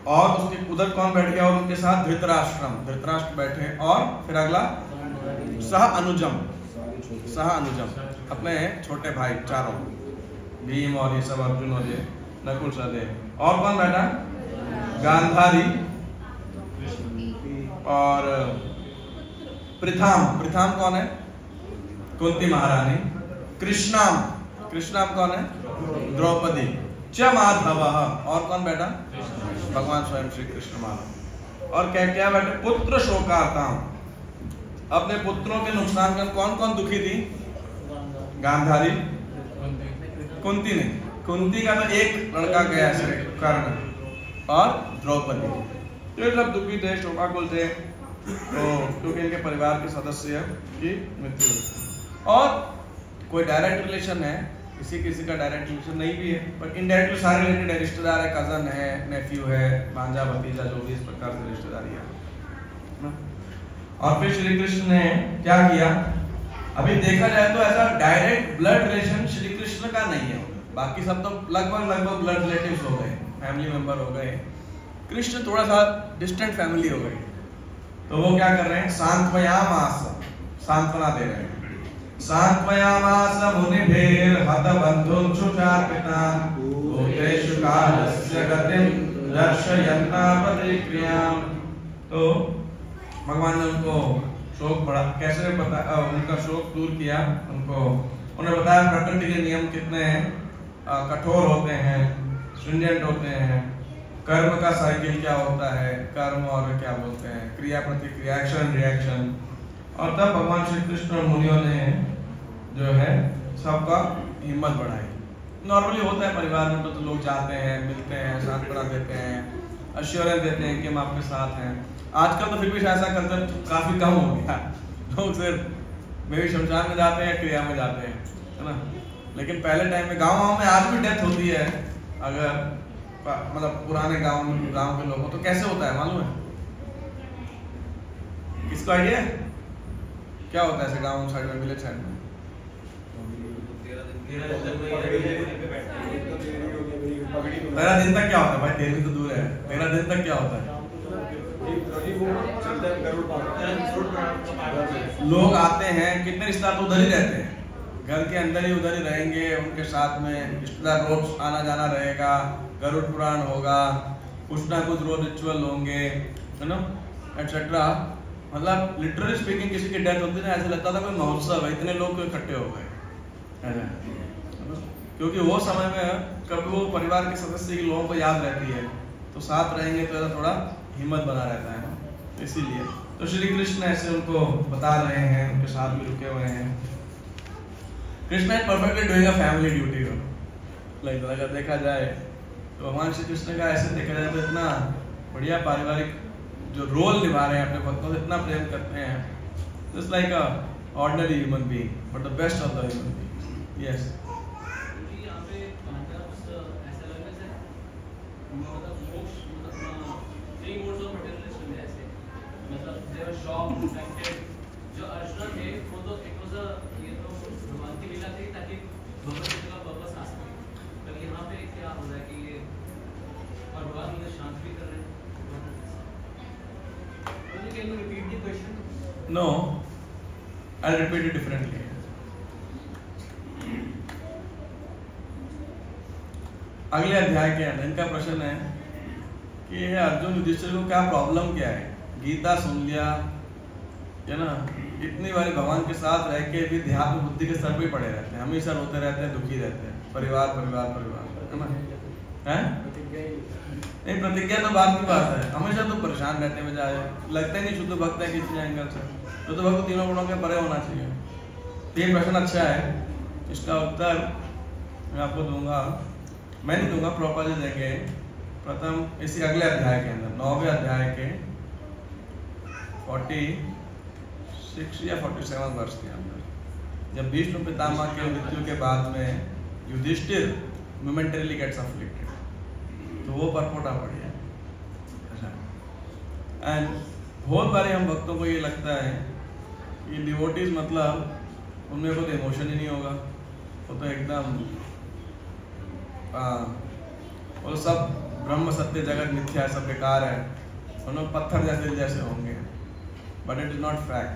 और उसके उधर कौन बैठ गया? और उनके साथ धृतराष्ट्र बैठे। और फिर अगला सह अनुजम, अपने छोटे भाई चारों, भीम और ये सब, अर्जुन और ये नकुल सहदेव। और कौन बैठा? गांधारी और पृथाम कौन है? कुंती महारानी। कृष्णाम कौन है? द्रौपदी। च माधवः, और कौन बैठा? भगवान स्वयं श्री कृष्ण माधव। और क्या बैठे? पुत्र शोकार्ताम, अपने पुत्रों के नुकसान का कौन कौन दुखी थी? गांधारी, कुंती ने। कुंती का तो एक लड़का गया कर्ण, और द्रौपदी, ये सब दुखी थे, शोकाकुल थे, तो क्योंकि इनके परिवार के सदस्य की मृत्यु हुई। और कोई डायरेक्ट रिलेशन है, किसी का डायरेक्ट रिलेशन नहीं भी है, पर इनडायरेक्टली सारे रिलेटेड है, रिश्तेदार है, कजन है, नेफ्यू है, भांजा भतीजा, जो भी इस प्रकार से रिश्तेदारी है। और फिर श्री कृष्ण ने क्या किया? अभी देखा जाए तो ऐसा direct blood relation Shri Krishna का नहीं है, बाकी सब तो लगभग ब्लड रिलेटिव्स हो गए, फैमिली मेंबर हो गए। कृष्ण थोड़ा सा डिस्टेंट फैमिली हो गई, तो वो क्या कर रहे हैं? सांत्वना दे रहे हैं। सांत्वयामास मुनिभिर हत बंधुं शुचार्पितां भूतेषु कालस्य गतिं दर्शयन्ता प्रतिक्रियां। तो भगवान ने उनको शोक बढ़ा, कैसे उनका शोक दूर किया, उन्हें बताया प्रकृति के नियम कितने कठोर होते हैं, स्ट्रिंजेंट होते हैं, कर्म का साइकिल क्या होता है, कर्म और क्या बोलते हैं, क्रिया प्रतिक्रिया, एक्शन रिएक्शन। और तब भगवान श्री कृष्ण और मुनियों ने जो है सबका हिम्मत बढ़ाई। नॉर्मली होता है परिवार में, तो लोग जाते हैं, मिलते हैं, सांत्वना देते हैं, अश्योरेंस देते हैं कि हम आपके साथ हैं। आजकल तो फिर भी ऐसा कल्चर काफी कम हो गया, लोग सिर्फ मे भी शमशान में जाते हैं, क्रिया में जाते हैं, है ना। लेकिन पहले टाइम में गाँव में आज भी डेथ होती है, अगर मतलब पुराने गांव के लोगों, तो कैसे होता है मालूम है? किसको आइडिया है क्या होता है ऐसे गांव साइड में, विलेज साइड में? 13 दिन तक क्या होता है भाई? 13 दिन तो दूर है, 13 दिन तक क्या होता है? लोग आते हैं, कितने रिश्तेदार तो उधर ही रहते हैं, घर के अंदर ही उधर ही रहेंगे, उनके साथ में रिश्तेदार रोज आना जाना रहेगा, गरुड़ पुराण होगा, कुछ ना कुछ रोज रिचुअल होंगे, है ना, एटसेट्रा। मतलब लिटरली स्पीकिंग किसी की डेथ होती है ना, ऐसा लगता था कोई महोत्सव है, इतने लोग इकट्ठे हो गए, क्योंकि वो समय में कभी वो परिवार के सदस्य के लोगों को याद रहती है, तो साथ रहेंगे तो थोड़ा हिम्मत बना रहता है ना, इसीलिए तो श्री कृष्ण ऐसे उनको बता रहे हैं, उनके साथ भी रुके हुए हैं। Krishna is perfectly doing a family duty, like अगर देखा जाए तो भगवान श्री कृष्ण का ऐसे देखा जाए तो इतना बढ़िया पारिवारिक जो रोल निभा रहे हैं, अपने भक्तों से इतना प्रेम करते हैं, just like a ordinary human being but the best of the human being. Yes, जो अर्जुन थे वो तो एक ये तो भगवान की लीला थी ताकि भगवान का वापस आ सके, पर यहाँ पे क्या हो रहा है कि ये और भगवान उन्हें शांत भी कर रहे हैं। Can you repeat the question? No, I'll repeat it differently. अगले अध्याय के अंदर इनका प्रश्न है कि अर्जुन युधिष्ठिर को क्या प्रॉब्लम क्या है? गीता सुन लिया है ना, इतनी बारी भगवान के साथ रह के भी ध्यान बुद्धि के स्तर पे पड़े रहते हैं, हमेशा रोते रहते हैं, दुखी रहते हैं, परिवार परिवार परिवार, है ना? हैं? नहीं, प्रतिज्ञा तो बात की बात है। हमेशा तो परेशान रहते हैं, बजाय लगता ही नहीं शुद्ध भक्त है किसी एंगल से। शुद्ध भक्त तीनों गुणों के परे होना चाहिए। ये प्रश्न अच्छा है, इसका उत्तर मैं आपको दूंगा, मैं नहीं दूंगा, प्रभुपाद जी देंगे। प्रथम इसी अगले अध्याय के अंदर 9वें अध्याय के 46 या 47 वर्ष के अंदर, जब भीष्म पितामह के मृत्यु के बाद में युधिष्ठिर मोमेंटरीली गेट्स अफ्लिक्टेड, तो वो परपोटा पड़ी है। एंड बहुत बारी हम भक्तों को ये लगता है कि डिवोटीज मतलब उनमें कोई इमोशन ही नहीं होगा, वो तो एकदम वो सब ब्रह्म सत्य जगत मिथ्या सब बेकार है, उन्होंने पत्थर जैसे दिल जैसे होंगे। But it is not fact.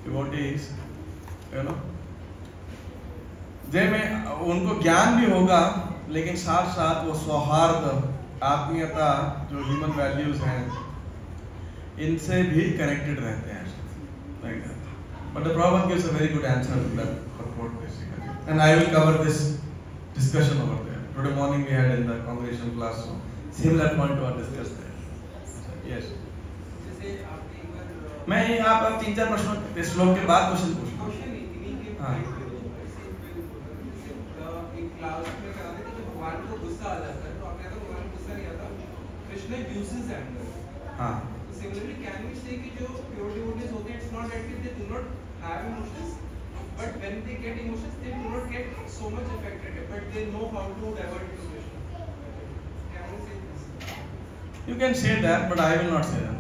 Devotees you know में उनको ज्ञान भी होगा, लेकिन साथ साथ वो सौहार्द, आत्मीयता, जो ह्यूमन वैल्यूज हैं, इनसे भी कनेक्टेड रहते हैं। But the Prabhupada gives a very good answer to that purport basically, and I will cover this discussion over there. Today morning we had in the congregation class, so similar point was discussed there. Yes. मैं आप 3-4 प्रश्नों के श्लोक के बाद क्वेश्चन पूछूंगा। हाँ। एक क्लास में कराते थे, जब भगवान को गुस्सा आ जाता है तो आपने कहा भगवान को गुस्सा नहीं आता, कृष्ण uses anger. हाँ। Similarly, can we say कि जो pure devotees होते हैं, it's not that they do not have emotions, but when they get emotions, they do not get so much affected, but they know how to divert to Krishna. Can we say this? You can say that, but I will not say that.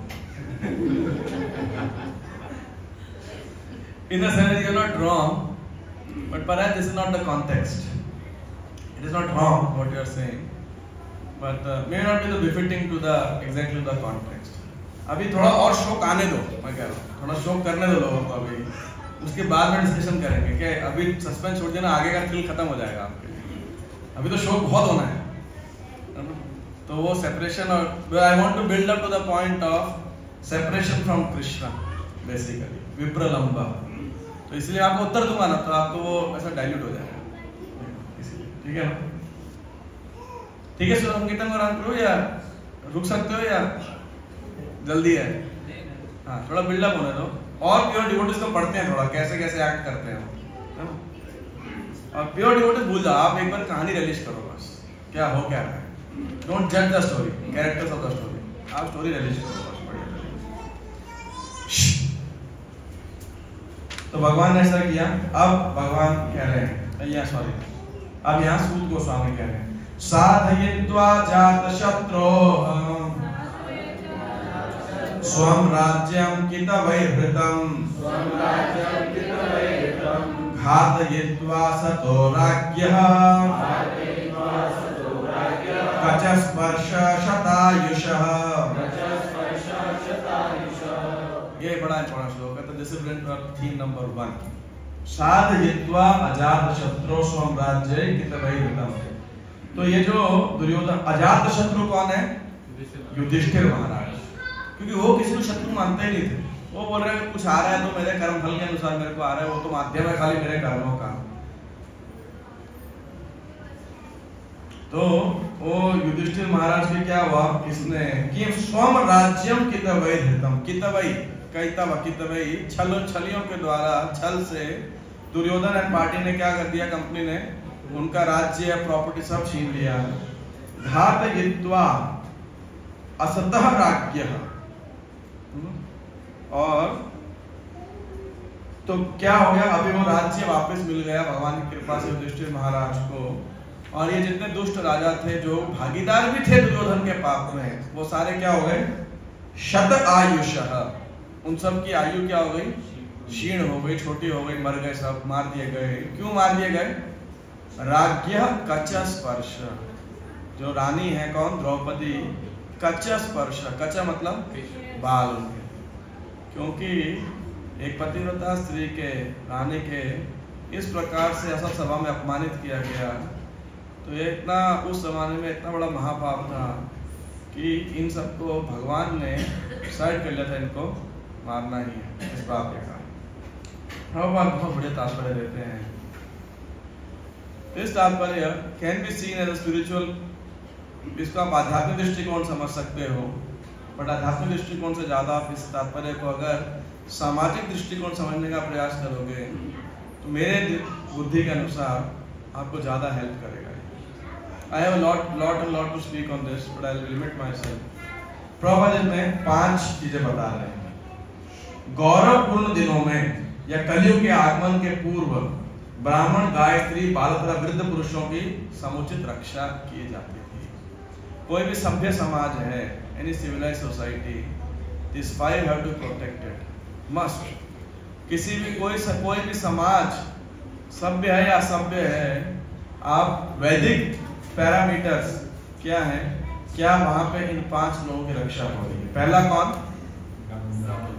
In a sense, you are not wrong, but perhaps this is not the context. It is not wrong what you are saying, but may not be the befitting to the exactly the context. अभी थोड़ा और शौक आने दो, मैं कह रहा हूँ, थोड़ा शौक करने दो लोगों को अभी, उसके बाद में डिस्कशन करेंगे कि अभी सस्पेंस छोड़ देना, आगे का थ्रिल खत्म हो जाएगा आपके लिए। अभी तो शौक बहुत होना है, तो वो सेपरेशन, और I want to build up to the point of separation from Krishna basically, vipralambha. तो इसलिए आपको उत्तर दूंगा ना, तो आपको वो ऐसा डाइल्यूट हो जाएगा, इसलिए ठीक है ना? ठीक है, सो हम कीर्तन को आरंभ करो या रुक सकते हो या जल्दी है? हाँ, थोड़ा बिल्डअप होने दो, और प्योर डिवोटीज को पढ़ते हैं थोड़ा कैसे कैसे एक्ट करते हैं, है ना? और प्योर डिवोटीज भूल जाओ, आप एक बार कहानी रिलीज करो बस, क्या हो क्या रहा है। डोंट जज the story, characters of the story, आप स्टोरी रिलीज करो बस, बढ़िया। तो भगवान ने ऐसा किया। अब भगवान कह रहे हैं, सॉरी, अब यहाँ सूत गोस्वामी कह रहे हैं, साधयित्वा जात शत्रोः स्वं राज्यं कितवैहृतं घातयित्वा सतो राज्ञः कचस्पर्श शतायुषः। ये बड़ा इंपॉर्टेंट श्लोक है, तो डिसिप्लिन का थीम नंबर 1, साधयित्वा अजातशत्रु स्वं राज्ये कितवैहृतं। तो ये जो दुर्योधन, अजातशत्रु कौन है? युधिष्ठिर महाराज, क्योंकि वो किसी को शत्रु मानते ही नहीं थे। वो बोल रहे हैं कुछ आ रहा है तो मेरे कर्म फल के अनुसार मेरे को आ रहा है, वो तो माध्यम है खाली मेरे कर्मों का। तो वो युधिष्ठिर महाराज के क्या हुआ, किसने कि स्वम राज्यम कितवैहृतं, कितवै कैतव कितवै, छलियों के द्वारा, छल से दुर्योधन एंड पार्टी ने क्या कर दिया, कंपनी ने उनका राज्य प्रॉपर्टी सब छीन लिया। घातयित्वा असतः राज्ञः, और तो क्या हो गया, अभी वो राज्य वापस मिल गया भगवान की कृपा से युधिष्ठिर महाराज को। और ये जितने दुष्ट राजा थे जो भागीदार भी थे दुर्योधन के पाप में, वो सारे क्या हो गए, शत आयुषः, उन सब की आयु क्या हो गई, क्षीण हो गई, छोटी हो गई, मर गए सब, मार दिए गए। क्यों मार दिए गए? राज्ञः कच स्पर्श, जो रानी है कौन, द्रौपदी, कच स्पर्श, कच मतलब बाल, क्योंकि एक पतिव्रता स्त्री के, रानी के इस प्रकार से असत सभा में अपमानित किया गया, तो ये इतना उस जमाने में इतना बड़ा महापाप था कि इन सबको भगवान ने डिसाइड कर लिया था, इनको मारना ही है इस पाप के कारण। बहुत बड़े तात्पर्य देते हैं। इस तात्पर्य can be seen as a spiritual, इसको आप आध्यात्मिक दृष्टिकोण समझ सकते हो, बट आध्यात्मिक दृष्टिकोण से ज़्यादा आप इस तात्पर्य को अगर सामाजिक दृष्टिकोण समझने का प्रयास करोगे तो मेरे बुद्धि के अनुसार आपको ज़्यादा हेल्प करेगा। I have lot to speak on this but I will limit myself. Prabhupada में 5 चीज़ें बता रहे हैं। गौरवपूर्ण दिनों में या कलयुग के आगमन के पूर्व ब्राह्मण, गायत्री, बालक तथा वृद्ध पुरुषों की समुचित रक्षा की जाती थी। कोई भी सभ्य समाज है, any civilize society, this 5 have to protected must. किसी भी कोई भी समाज सभ्य है या असभ्य है, आप वैदिक पैरामीटर्स क्या है, क्या वहां पे इन 5 लोगों की रक्षा हो रही है। पहला कौन?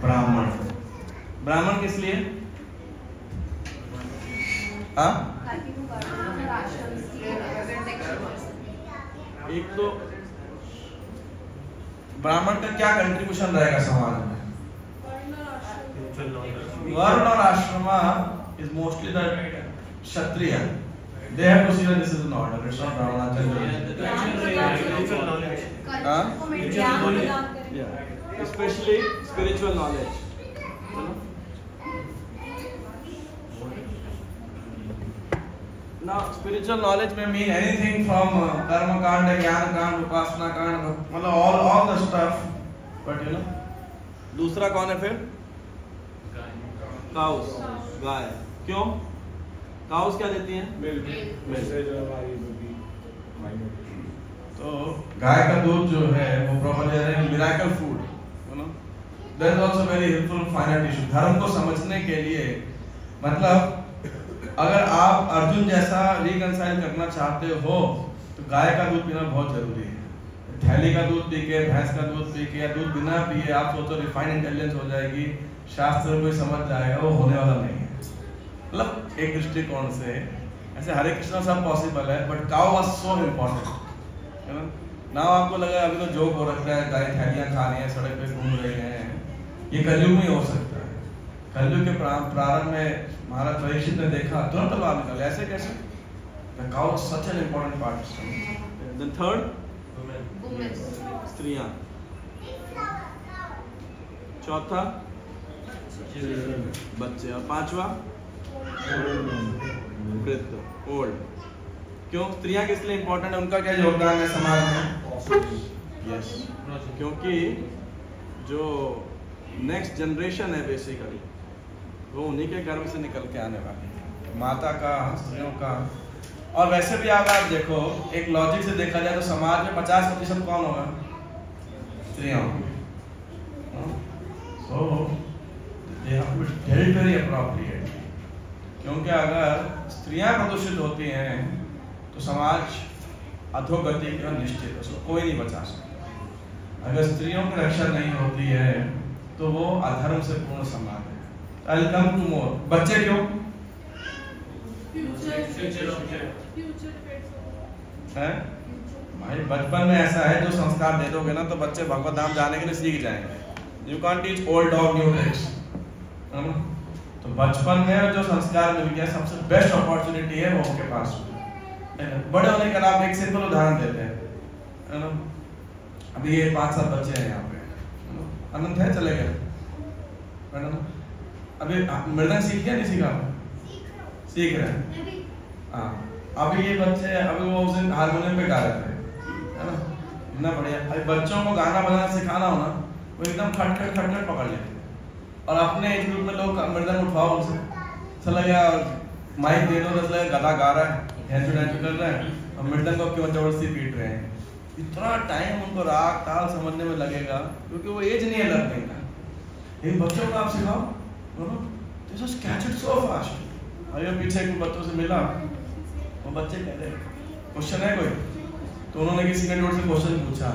ब्राह्मण। ब्राह्मण किस लिए? एक तो ब्राह्मण का क्या कंट्रीब्यूशन रहेगा समाज में? वर्ण और आश्रम is mostly the Kshatriya, they have to see that this is an order, it's not Brahmana. Yeah, especially spiritual knowledge. Now, spiritual knowledge may mean anything from karma kand, jnana kand, upasana kand, मतलब all the stuff. But you know, दूसरा कौन है फिर? काउस, गाय। क्यों? काउस क्या देती हैं? तो गाय का दूध जो है वो properly miracle food, you know, that is also very helpful final tissue. धर्म को समझने के लिए, मतलब अगर आप अर्जुन जैसा रिकंसाइल करना चाहते हो तो गाय का दूध पीना बहुत जरूरी है। थैली का दूध पी के, भैंस का दूध पी के या दूध बिना पिए आप सोचो रिफाइंड इंटेलिजेंस हो जाएगी, शास्त्र कोई समझ जाएगा, वो होने वाला नहीं है। मतलब एक दृष्टिकोण से ऐसे हरे कृष्णा सब पॉसिबल है, but cow was so important, है ना। आपको लगा अभी तो जोक हो रखा है, गाय थैलियां खा रही हैं, सड़क पे घूम रहे हैं, ये कलयुग में हो सकता है। कलयुग के प्रारंभ में महाराज परीक्षित ने देखा, तुरंत बाहर निकले, ऐसे कैसे? The cow is such an important part. Then third, स्त्रियां। चौथा बच्चे, और पांचवा वृद्ध, ओल्ड। क्यों स्त्रियां किस लिए इंपॉर्टेंट है? उनका क्या योगदान है समाज में? यस, क्योंकि जो नेक्स्ट जनरेशन है बेसिकली वो उन्हीं के गर्भ से निकल के आने वाली है, माता का, स्त्रियों का। और वैसे भी आप देखो, एक लॉजिक से देखा जाए तो समाज में 50% कौन होगा? स्त्रियां होंगी। So they have to be very appropriate, क्योंकि अगर स्त्रियां प्रदूषित होती हैं तो समाज अधोगति का निश्चित, उसको कोई नहीं बचा सकता। अगर स्त्रियों की रक्षा नहीं होती है तो वो अधर्म से पूर्ण समाज है। I'll come to more. बच्चे क्यों? है भाई, बचपन में ऐसा है, जो संस्कार दे दोगे ना तो बच्चे भगवत धाम जाने के लिए सीख जाएंगे। You can't teach old dog new tricks, है ना। तो बचपन में जो संस्कार मिल गया, सबसे बेस्ट अपॉर्चुनिटी है वो उनके पास। बड़े होने के बाद एक सिंपल उदाहरण देते हैं, है ना। अभी ये 5-7 बच्चे हैं यहाँ पे, अनंत है, चले गए, है ना। अभी मृदंग सीख गया, नहीं सीखा? सीख रहे हैं। हाँ, अभी ये बच्चे, अभी वो उस दिन हारमोनियम पे गा रहे थे, है ना, इतना बढ़िया। अभी बच्चों को गाना बजाना सिखाना हो ना, वो एकदम खटखट पकड़ लेते, और अपने एज ग्रुप में लोग मृदंग उठवाओ उनसे, चला गया माइक दे दो, तो गधा गा रहा है, हैंचू कर रहा है, और मृदंग को क्यों जबरदस्ती पीट रहे हैं। इतना टाइम उनको राग ताल समझने में लगेगा, क्योंकि वो एज नहीं है लर्निंग का। इन बच्चों को आप सिखाओ, they just catch it so fast। अरे पीछे कुछ बच्चों से मिला, वो बच्चे कहते हैं क्वेश्चन है कोई, तो उन्होंने किसी ने से क्वेश्चन पूछा,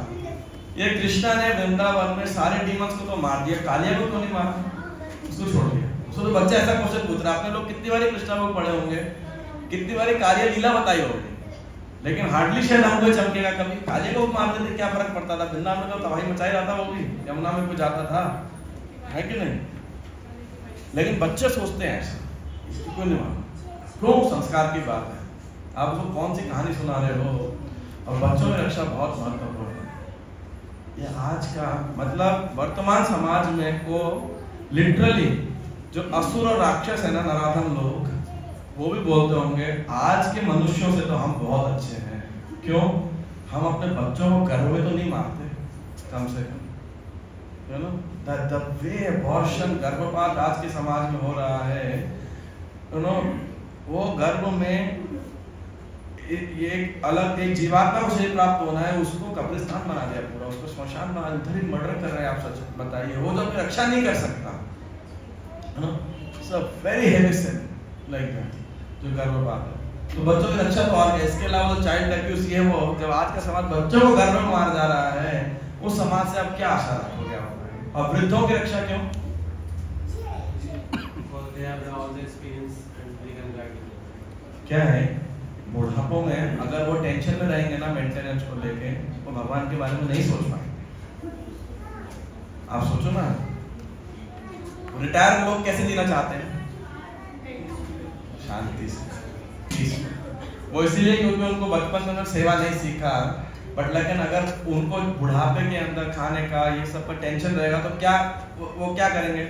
ये कृष्णा ने वृंदावन में सारे डीमंस को तो मार दिया, कालिया को तो नहीं मारा, उसको छोड़ दिया। उसको तो बच्चा ऐसा क्वेश्चन पूछ रहा है। आपने लोग कितनी बारी कृष्णा को पढ़े होंगे, कितनी बारी कालिया लीला बताई होगी, लेकिन हार्डली शायद हमको चमकेगा कभी। कालिया को मार देते क्या फर्क पड़ता था? वृंदावन में तो तबाही मचाई रहा था, वो भी यमुना में कोई जाता था, है कि नहीं? लेकिन बच्चे सोचते हैं ऐसा, इसको कोई नहीं माना। क्यों? संस्कार की बात है। आप उसको कौन सी कहानी सुना रहे हो? और बच्चों की रक्षा बहुत महत्वपूर्ण है। ये आज का मतलब वर्तमान समाज में को लिटरली जो असुर और राक्षस है ना, नराधम लोग, वो भी बोलते होंगे आज के मनुष्यों से तो हम बहुत अच्छे हैं। क्यों? हम अपने बच्चों को गर्भ में तो नहीं मारते कम से कम, you know the way abortion, गर्भपात आज के समाज में हो रहा है, यू नो वो गर्भ में ये एक अलग एक जीवात्मा को शरीर प्राप्त होना है, उसको कब्रिस्तान बना दिया पूरा, उसको श्मशान बना, उधर ही मर्डर कर रहे हैं। आप सच बताइए, वो तो अपनी रक्षा नहीं कर सकता, है ना? So very heavy sin like that जो गर्भपात है। तो बच्चों की रक्षा तो और है। इसके अलावा जो चाइल्ड अब्यूज ये वो, जब आज का समाज बच्चों को गर्भ में मार जा रहा है, उस समाज से आप क्या आशा रखोगे आप? और वृद्धों की रक्षा क्यों? क्या है बुढ़ापों में अगर वो टेंशन में रहेंगे ना मेंटेनेंस को लेके, वो भगवान के बारे में नहीं सोच पाएंगे। आप सोचो ना, रिटायर लोग कैसे जीना चाहते हैं? शांति से, वो इसीलिए क्योंकि उनको बचपन में सेवा नहीं सीखा। बट लेकिन अगर उनको बुढ़ापे के अंदर खाने का ये सब का टेंशन रहेगा तो क्या वो क्या करेंगे?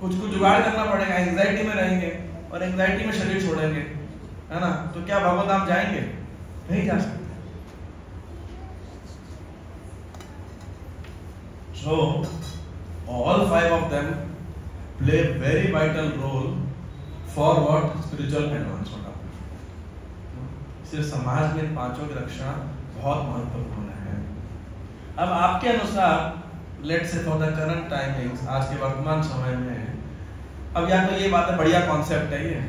कुछ जुगाड़ करना पड़ेगा। एंजाइटी में रहेंगे और एंजाइटी में शरीर छोड़ेंगे, है ना? तो क्या भगवत धाम जाएंगे? नहीं जा सकते। So all five of them play very vital role for what? Spiritual advancement. इसलिए समाज में पांचों की रक्षा बहुत महत्वपूर्ण है। अब आपके अनुसार let's say for the current timings, आज के वर्तमान समय में, अब या तो ये बात है बढ़िया कॉन्सेप्ट है ये,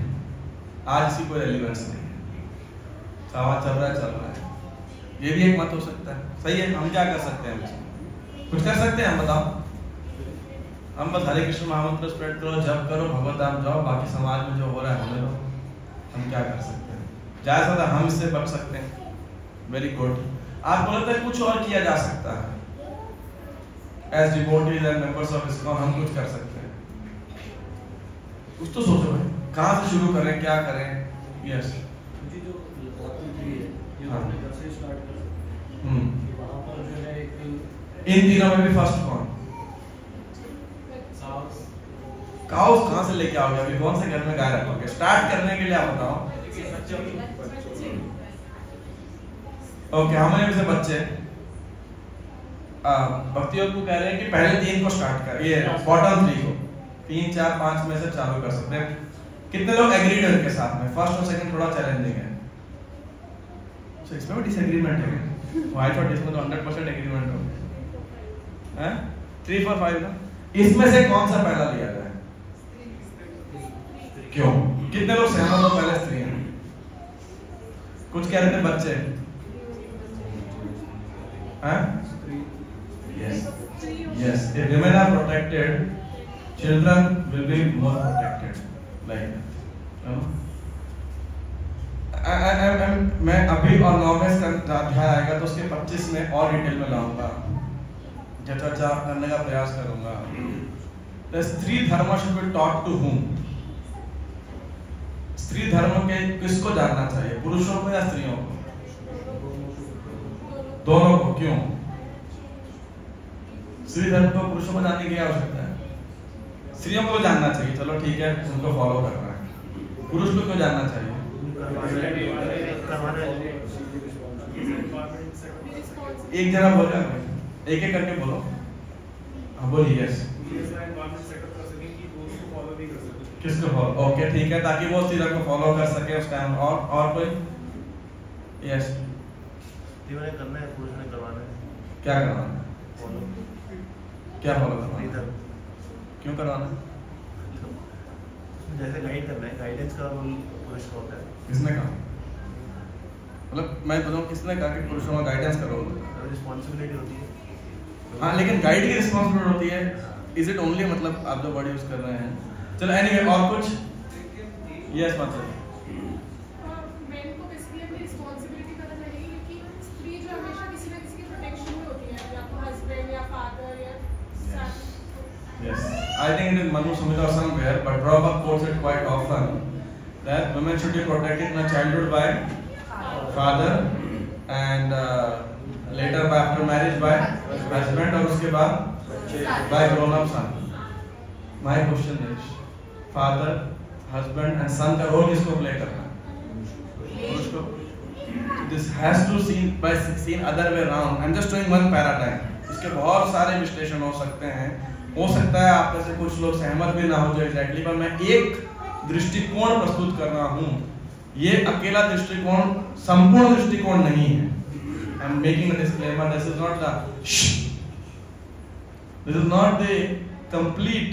आज इसकी कोई रेलिवेंस नहीं है, समाज चल रहा है, ये भी एक मत हो सकता है। सही है, हम क्या कर सकते हैं? कुछ कर सकते हैं? हम बताओ। हम बस हरे कृष्ण महामंत्र स्प्रेड करो, जप करो, भगवत धाम जाओ, बाकी समाज में जो हो रहा है होने दो। हम क्या कर सकते हैं? ज्यादा से हम इससे बच सकते हैं। Very good. आप बोलते हैं कुछ और किया जा सकता है। As devotees and members of ISKCON हम कुछ कर सकते हैं। कुछ तो सोचो भाई, कहाँ से शुरू करें, क्या करें? यस, मुझे जो ये आपने घर से स्टार्ट कर, वहाँ पर जो है एक, इन तीनों में भी फर्स्ट कौन? काउस कहाँ से लेके आओगे? अभी कौन से घर में गाय रखोगे? स्टार्ट करने के लिए आप बताओ। ओके, हमारे में से बच्चे भक्ति योग को कह रहे हैं कि पहले 3 को स्टार्ट कर, ये बॉटम 3 को 3, 4, 5 में से चालू कर सकते हैं। कितने लोग एग्रीड हैं इनके साथ में? फर्स्ट और सेकंड थोड़ा चैलेंजिंग है, तो इसमें भी डिसएग्रीमेंट है। तो आई थॉट इसमें तो 100% एग्रीमेंट हो है। 3, 4, 5 ना, इसमें से कौन सा पहला लिया जाए? क्यों? कितने लोग सहमत हो? पहले स्त्री हैं, कुछ कह रहे थे बच्चे हैं। Yes, yes. If women are protected, children will be more protected. Like that. मैं अभी और 9वें का अध्याय आएगा तो उसके 25 में और डिटेल में लाऊंगा, चर्चा करने का प्रयास करूंगा। The स्त्री धर्म should be taught to whom? स्त्री धर्म के किसको जानना चाहिए? पुरुषों को या स्त्रियों को? दोनों को। क्यों? स्त्री धर्म को पुरुषों को जानने की आवश्यकता है? स्त्रियों को जानना चाहिए, चलो ठीक है, उनको फॉलो करना है। पुरुष को क्यों जानना चाहिए? एक जगह बोलो, एक एक करके बोलो। हाँ बोलिए। यस, किसको फॉलो? ओके ठीक है, ताकि वो स्त्री धर्म को फॉलो कर सके उस टाइम। और कोई? यस, करना है, पुरुष ने करवाना है। क्या करवाना है? क्या फॉलो करवाना है? क्यों करवाना है? जैसे गाइड करना है, गाइडेंस का रोल पुरुष का होता है। किसने कहा? मतलब मैं बताऊं, किसने कहा कि पुरुषों का गाइडेंस का रोल होता है? रिस्पांसिबिलिटी होती है। हाँ, लेकिन गाइड की रिस्पांसिबिलिटी होती है। इज इट ओनली, मतलब आप जो वर्ड यूज कर रहे हैं। चलो एनीवे, और कुछ? यस मतलब Yes, I think it is Manu Sumita or somewhere, but Prabhupada quotes it quite often that women should be protected in childhood by father and later by after marriage by husband और उसके बाद by grown up son. My question is, father, husband and son का रोल किसको प्ले करना है? उसको. This has to seen other way around. I'm just doing one paradigm. इसके बहुत सारे विश्लेषण हो सकते हैं. हो सकता है आप में से कुछ लोग सहमत भी ना हो जाए एग्जैक्टली, पर मैं एक दृष्टिकोण प्रस्तुत कर रहा हूँ. ये अकेला दृष्टिकोण संपूर्ण दृष्टिकोण नहीं है. I'm making a disclaimer. This is not the complete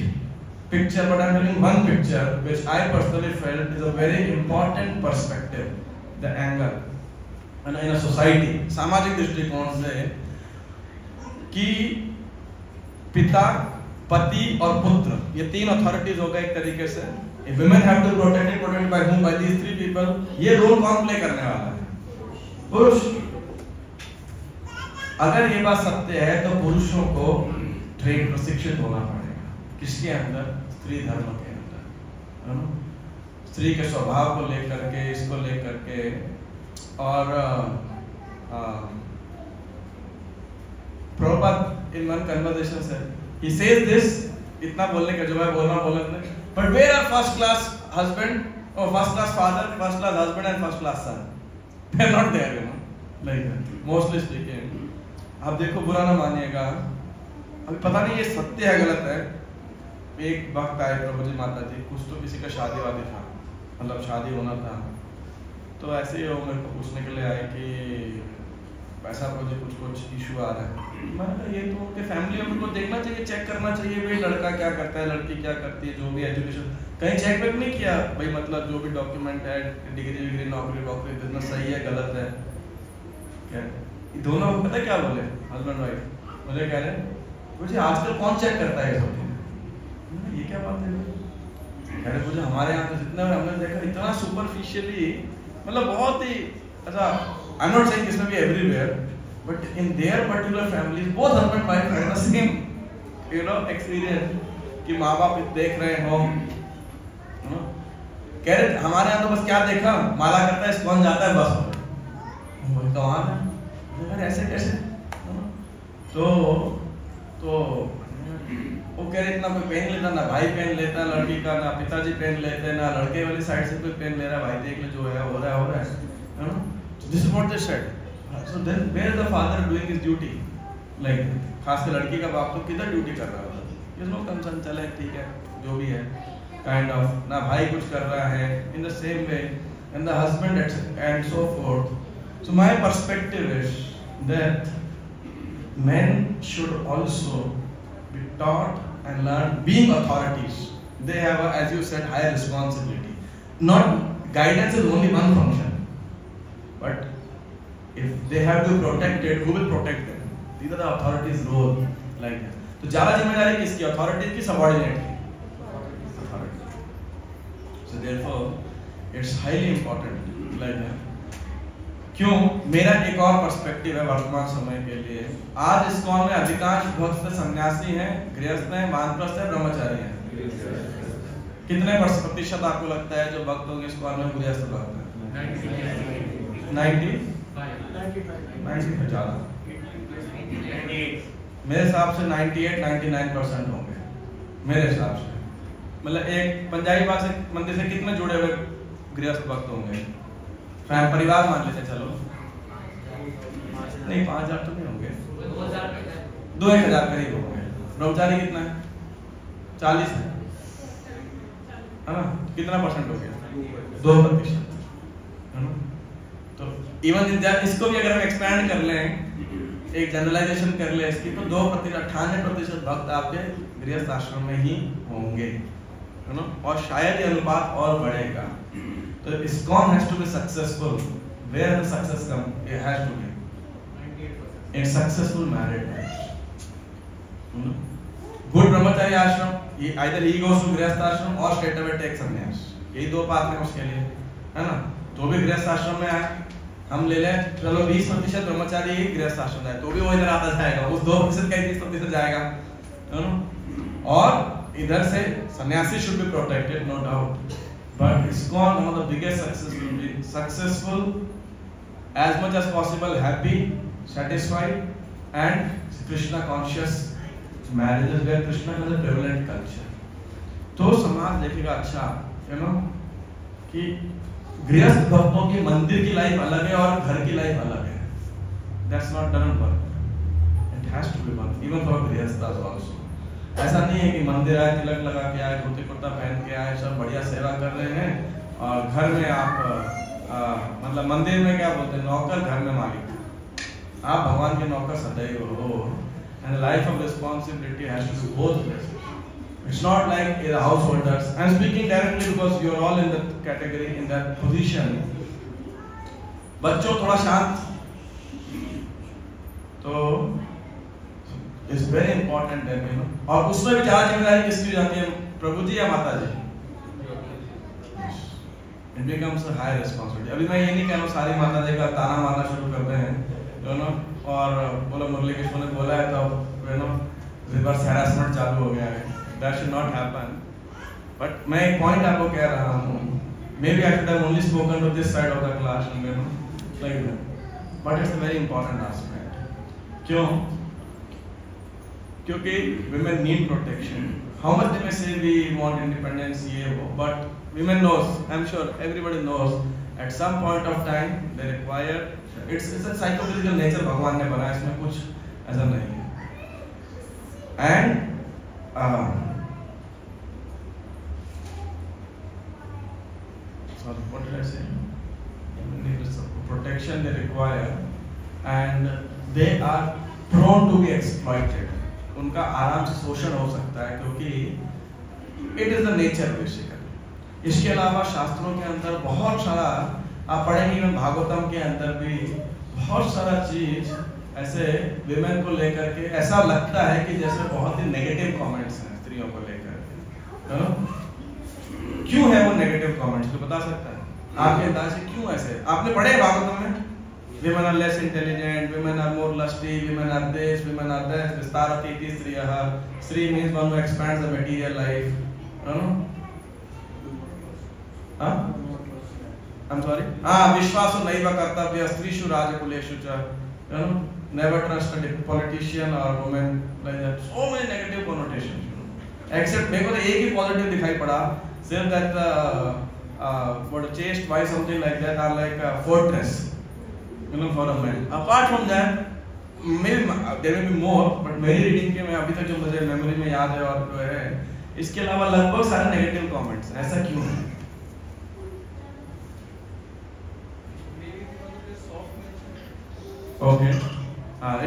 picture, but I'm telling one picture which I personally felt is a very important perspective, the angle, and in a society, सामाजिक दृष्टिकोण से कि पिता, पति और पुत्र ये तीन अथॉरिटीज होगा एक तरीके से. If women have to protected by whom? By these three people. ये रोल कौन प्ले करने वाला है? पुरुष. अगर ये बात सत्य है तो पुरुषों को ट्रेन प्रशिक्षित होना पड़ेगा. किसके अंदर? स्त्री धर्म के अंदर. स्त्री के स्वभाव को लेकर के, इसको लेकर के, और Prabhupada in one conversation said, he says this, इतना बोलने का जो मैं बोल रहा हूँ, but where are first class husband or first class father, first class husband and first class son? They are not there, like that. Mostly speaking. आप देखो, बुरा ना मानिएगा, अभी पता नहीं ये सत्य है गलत है. एक वक्त आए प्रभु जी माता जी, कुछ तो किसी का शादी वादी था, मतलब शादी होना था, तो ऐसे ही वो मेरे को पूछने के लिए आए कि पैसा मुझे कुछ इशू आ रहा है. मैंने कहा ये तो उनके फैमिली में उनको देखना चाहिए, चेक करना चाहिए भाई लड़का क्या करता है, लड़की क्या करती है, जो भी एजुकेशन कहीं चेक वेक नहीं किया भाई, मतलब जो भी डॉक्यूमेंट है, डिग्री नौकरी बिजनेस सही है गलत है क्या. दोनों पता है क्या बोले हस्बैंड वाइफ, मुझे कह रहे मुझे आजकल कौन चेक करता है ये सब. ये क्या बात है? कह रहे मुझे हमारे यहाँ तो जितना हमने देखा इतना सुपरफिशियली, मतलब बहुत ही अच्छा. I'm not saying this may be everywhere, but in their particular families, both husband and wife had the same, experience कि माँ बाप देख रहे हो, कह रहे हमारे यहाँ तो बस क्या देखा, माला करता है, स्कॉन जाता है, बस कमाल है. ऐसे कैसे? तो वो कह रहे इतना कोई पेन लेता ना, भाई पेन लेता लड़की का, ना पिताजी पेन लेते, ना लड़के वाली साइड से कोई पेन ले रहा है. भाई देख ले जो है हो रहा है. This is what they said. So then where is the father doing his duty? Like खास कर लड़की का बाप तो किधर ड्यूटी कर रहा है? There's no concern, चले ठीक है जो भी है, kind of. ना भाई कुछ कर रहा है. In the same way, and the husband and so forth. So my perspective is that men should also be taught and learn being authorities. They have, as you said, higher responsibility. Not guidance is only one function. But if they have to be protected, who will protect them? These are the authorities' role, like that. तो ज़्यादा जिम्मेदारी किसकी? Authority की, subordinate की? Authority. So therefore, it's highly important, like that. क्यों? मेरा एक और पर्सपेक्टिव है वर्तमान समय के लिए. आज इस कौन में अधिकांश भक्त सन्यासी हैं, गृहस्थ हैं, वानप्रस्थ हैं, ब्रह्मचारी हैं. कितने प्रतिशत आपको लगता है जो भक्त होंगे इस कौन में गृहस्थ भक्त हैं? 90 ज़्यादा. मेरे हिसाब से 98-99% होंगे मेरे हिसाब से. मतलब एक पंजाबी बात से मंदिर से कितने जुड़े हुए गृहस्थ भक्त होंगे? परिवार मान लेते चलो, नहीं 5000 तो नहीं होंगे, 2-1000 करीब होंगे. ब्रह्मचारी कितना है? 40 है ना. कितना परसेंट हो गया? 2%. है ना. तो इवन इसको भी अगर हम एक्सपैंड कर लें, एक जनरलाइजेशन कर ले इसकी, तो 98% भक्त आपके गृहस्थ आश्रम में ही होंगे, है ना. और शायद ये अनुपात और बढ़ेगा. तो ISKCON has to be successful. Where the success come? It has to be in successful marriage. Good brahmachari ashram, either he goes to गृहस्थ आश्रम और straight away take sannyas. यही दो पाथ हैं उसके लिए, है ना. तो भी गृहस्थ आश्रम में आए, हम ले लें चलो 20% ब्रह्मचारी ही गृहस्थ आश्रम जाए, तो भी वो इधर आता जाएगा, उस 2% का 30% जाएगा, है ना. और इधर से सन्यासी should be protected, no doubt. But ISKCON, one of the biggest success will be successful, as much as possible, happy, satisfied, and Krishna conscious marriages where Krishna is a prevalent culture. तो समाज देखेगा अच्छा, you know, कि गृहस्थ भक्तों की मंदिर की लाइफ अलग है और घर की लाइफ अलग है. That's not doesn't work. It has to be one, even for गृहस्थas also. ऐसा नहीं है कि मंदिर आए, तिलक लगा के आए, धोती कुर्ता पहन के आए, सब बढ़िया सेवा कर रहे हैं और घर में आप मतलब मंदिर में क्या बोलते हैं, नौकर, घर में मालिक. आप भगवान के नौकर सदैव हो. And the life of responsibility has to be both places. It's not like the householders. I'm speaking directly because you are all in that category, in that position. बच्चों थोड़ा शांत. तो it's very important that you know. और उसमें भी ज़्यादा जिम्मेदारी किसकी जाती है, प्रभु जी या माता जी? It becomes a high responsibility. अभी मैं ये नहीं कह रहा हूँ सारी माता जी का ताना मारना शुरू करते हैं, you know, और बोलो मुरली कृष्ण ने बोला है तो you know रिवर्स हैरेसमेंट चालू हो गया है. That should not happen. But मैं एक पॉइंट आपको कह रहा हूँ. Maybe I should have only spoken to this side of the class, you know, like that. But it's a very important aspect. क्यों? क्योंकि women need protection. How much they may say we want independence, ये वो, but women knows. I'm sure everybody knows. At some point of time they require. It's a psychological nature भगवान ने बनाया, इसमें कुछ ऐसा नहीं है. And sorry, what did I say? Protection they require, and they are prone to be exploited. उनका आराम से शोषण हो सकता है क्योंकि it is the nature basically. इसके अलावा शास्त्रों के अंदर बहुत सारा आप पढ़ेंगे, भागवतम के अंदर भी बहुत सारा चीज ऐसे विमेन को लेकर के ऐसा लगता है कि जैसे बहुत ही नेगेटिव कमेंट्स हैं स्त्रियों को लेकर के. क्यों है वो नेगेटिव कमेंट्स, तो बता सकता है आपके अंदाज से क्यों ऐसे? आपने पढ़े भागवतम में women are less intelligent, women are more lusty, women are this, women are that, vistarati iti striyah. Stri means one who expands the material life. Huh? I'm sorry? Vishwaso naiva kartavya strishu rajakuleshu cha. Never trust a politician or woman like that. So many negative connotations. Except मेरे को तो एक ही positive दिखाई पड़ा. Say that for a chaste wife, something like that, are like a fortress. You know, for a man. Apart from that, maybe there may be more, but मेरी reading के मैं अभी तक जो मुझे memory में याद है और जो है, इसके अलावा लगभग सारे negative comments. ऐसा क्यों है? Okay.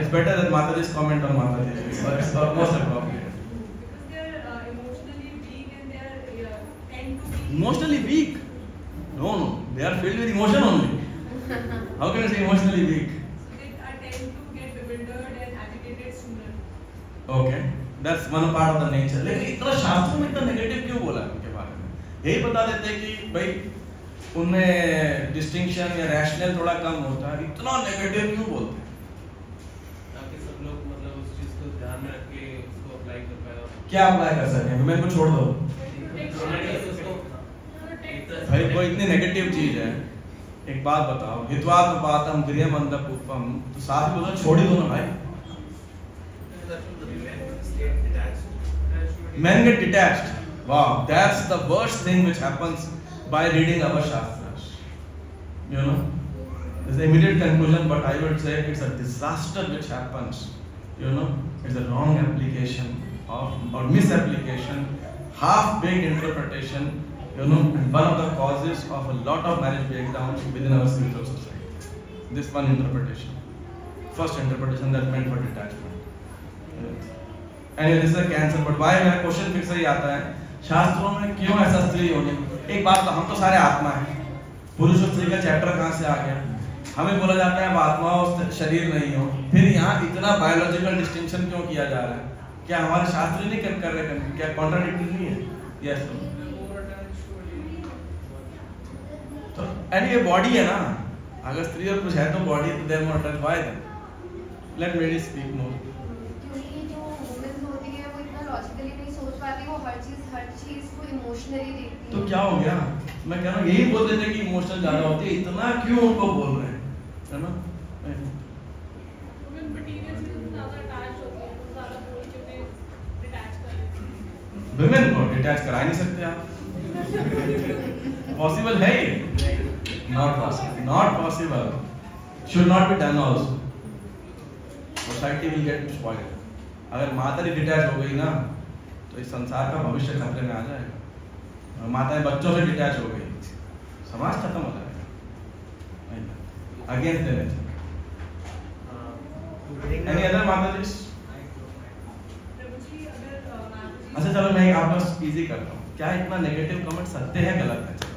It's better that Mataji's comment on Mataji. It's almost appropriate. They are emotionally weak and they are tend to be Emotionally weak? No. They are filled with emotion only. How can you say emotionally weak? they tend to get bewildered and agitated sooner. Okay, that's one part of the nature. लेकिन इतना शास्त्रों में इतना नेगेटिव क्यों बोला उनके बारे में? यही बता देते हैं कि भाई उनमें डिस्टिंक्शन या रैशनल थोड़ा कम होता है, इतना नेगेटिव क्यों बोलते हैं? ताकि सब लोग मतलब उस चीज को ध्यान में रख के उसको अप्लाई कर पाए. क्या अप्लाई कर सकते हैं? विमेन को छोड़ दो. भाई कोई इतनी नेगेटिव चीज है, एक बात बताओ, हित्वात्मपातम गृहमंदपूपम, तो साथ में बोलो छोड़ ही दो ना भाई. Men get detached. Wow, that's the worst thing which happens by reading our shastras. You know, it's the immediate conclusion, but I would say it's a disaster which happens. You know, it's a wrong application of or misapplication, half-baked interpretation. You know, and one of the causes of a lot of marriage breakdowns within our spiritual society. This one interpretation, first interpretation that meant for detachment. Anyway, this is a cancer. But why मेरा क्वेश्चन फिर से ही आता है, शास्त्रों में क्यों ऐसा स्त्री होनी? एक बात तो हम तो सारे आत्मा हैं. पुरुष और स्त्री का चैप्टर कहाँ से आ गया? हमें बोला जाता है अब आत्मा और शरीर नहीं हो. फिर यहाँ इतना बायोलॉजिकल डिस्टिंक्शन क्यों किया जा रहा है? क्या हमारे शास्त्र नहीं कर रहे हैं? क्या कॉन्ट्राडिक्टरी नहीं है? यस. तो एंड ये बॉडी है ना, अगर स्त्री और पुरुष है तो बॉडी तो there more touch by them. Let me speak more. क्योंकि जो वुमेन्स होती है वो इतना लॉजिकली नहीं सोच पाती, वो हर चीज को इमोशनली देखती तो है। क्या हो गया? मैं कह रहा हूँ यही बोल देते कि इमोशनल ज्यादा होती है, इतना क्यों उनको बोल रहे हैं, है ना? विमेन को डिटैच करा ही नहीं सकते आप, पॉसिबल है ये? Not possible, not possible, should not be done also, society will get spoiled. अगर माता डिटैच हो गई ना तो इस संसार का भविष्य खतरे में आ जाएगा। माताएं बच्चों से डिटैच हो गई, समाज खत्म हो जाएगा। Against the nature. Any other माता जी? अच्छा चलो मैं आपको इजी करता हूँ, क्या इतना नेगेटिव कमेंट सत्य है गलत है? चलो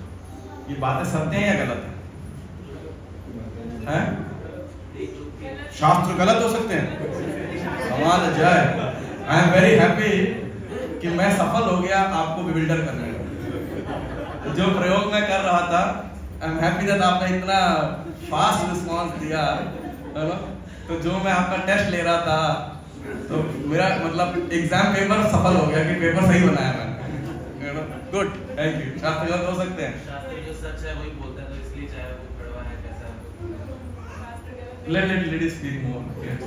ये बातें सत्य है या गलत है? शास्त्र गलत हो सकते हैं? सवाल जाए। आई एम वेरी हैप्पी कि मैं सफल हो गया आपको बिल्डर करने में। जो प्रयोग मैं कर रहा था, आई एम हैप्पी दैट आपने इतना फास्ट रिस्पांस दिया, है ना? तो जो मैं आपका टेस्ट ले रहा था, तो मेरा मतलब एग्जाम पेपर सफल हो गया कि पेपर सही बनाया मैंने। Good, thank you. शास्त्र गलत हो सकते हैं? शास्त्र जो सच है वही बोलता है, तो इसलिए चाहे वो कड़वा है कैसा है। Let it speak more. Yes.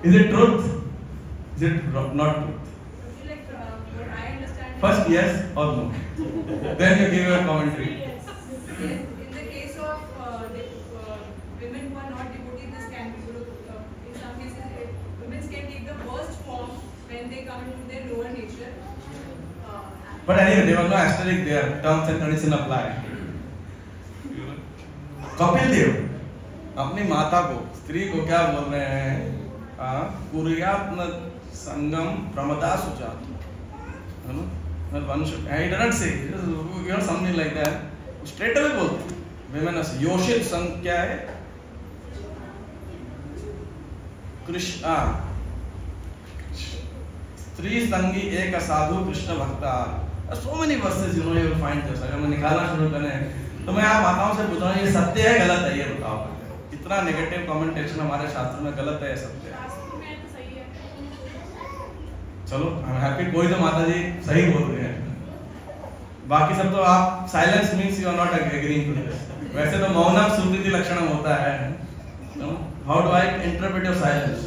Is it truth? Is it not truth? First yes or no. Then you give your commentary. In the case of women who are not devotees, this can be in some cases women can take the worst form when they come into their lower nature. But anyway, there was no asterisk there. Terms and conditions apply. Kapil Dev अपनी माता को, स्त्री को क्या बोल रहे हैं? कुर्यात्म संगम प्रमदा सुजात, है ना? One should, he didn't say, you know, something like that. Straight away बोलते, women as योषित संग क्या है? कृष्ण स्त्री संगी एक साधु कृष्ण भक्ता। So many verses, you know, you will find this. अगर मैं निकालना शुरू करें तो मैं आप माताओं से पूछ रहा हूँ, ये सत्य है गलत है? ये बताओ। इतना नेगेटिव कमेंटेशन हमारे शास्त्र में गलत है या सत्य है? चलो आई एम हैप्पी, कोई तो माता जी सही बोल रहे हैं, बाकी सब तो आप silence means you are not agreeing to this. वैसे तो मौनम सुकृति लक्षणम होता है। How do I interpret your silence?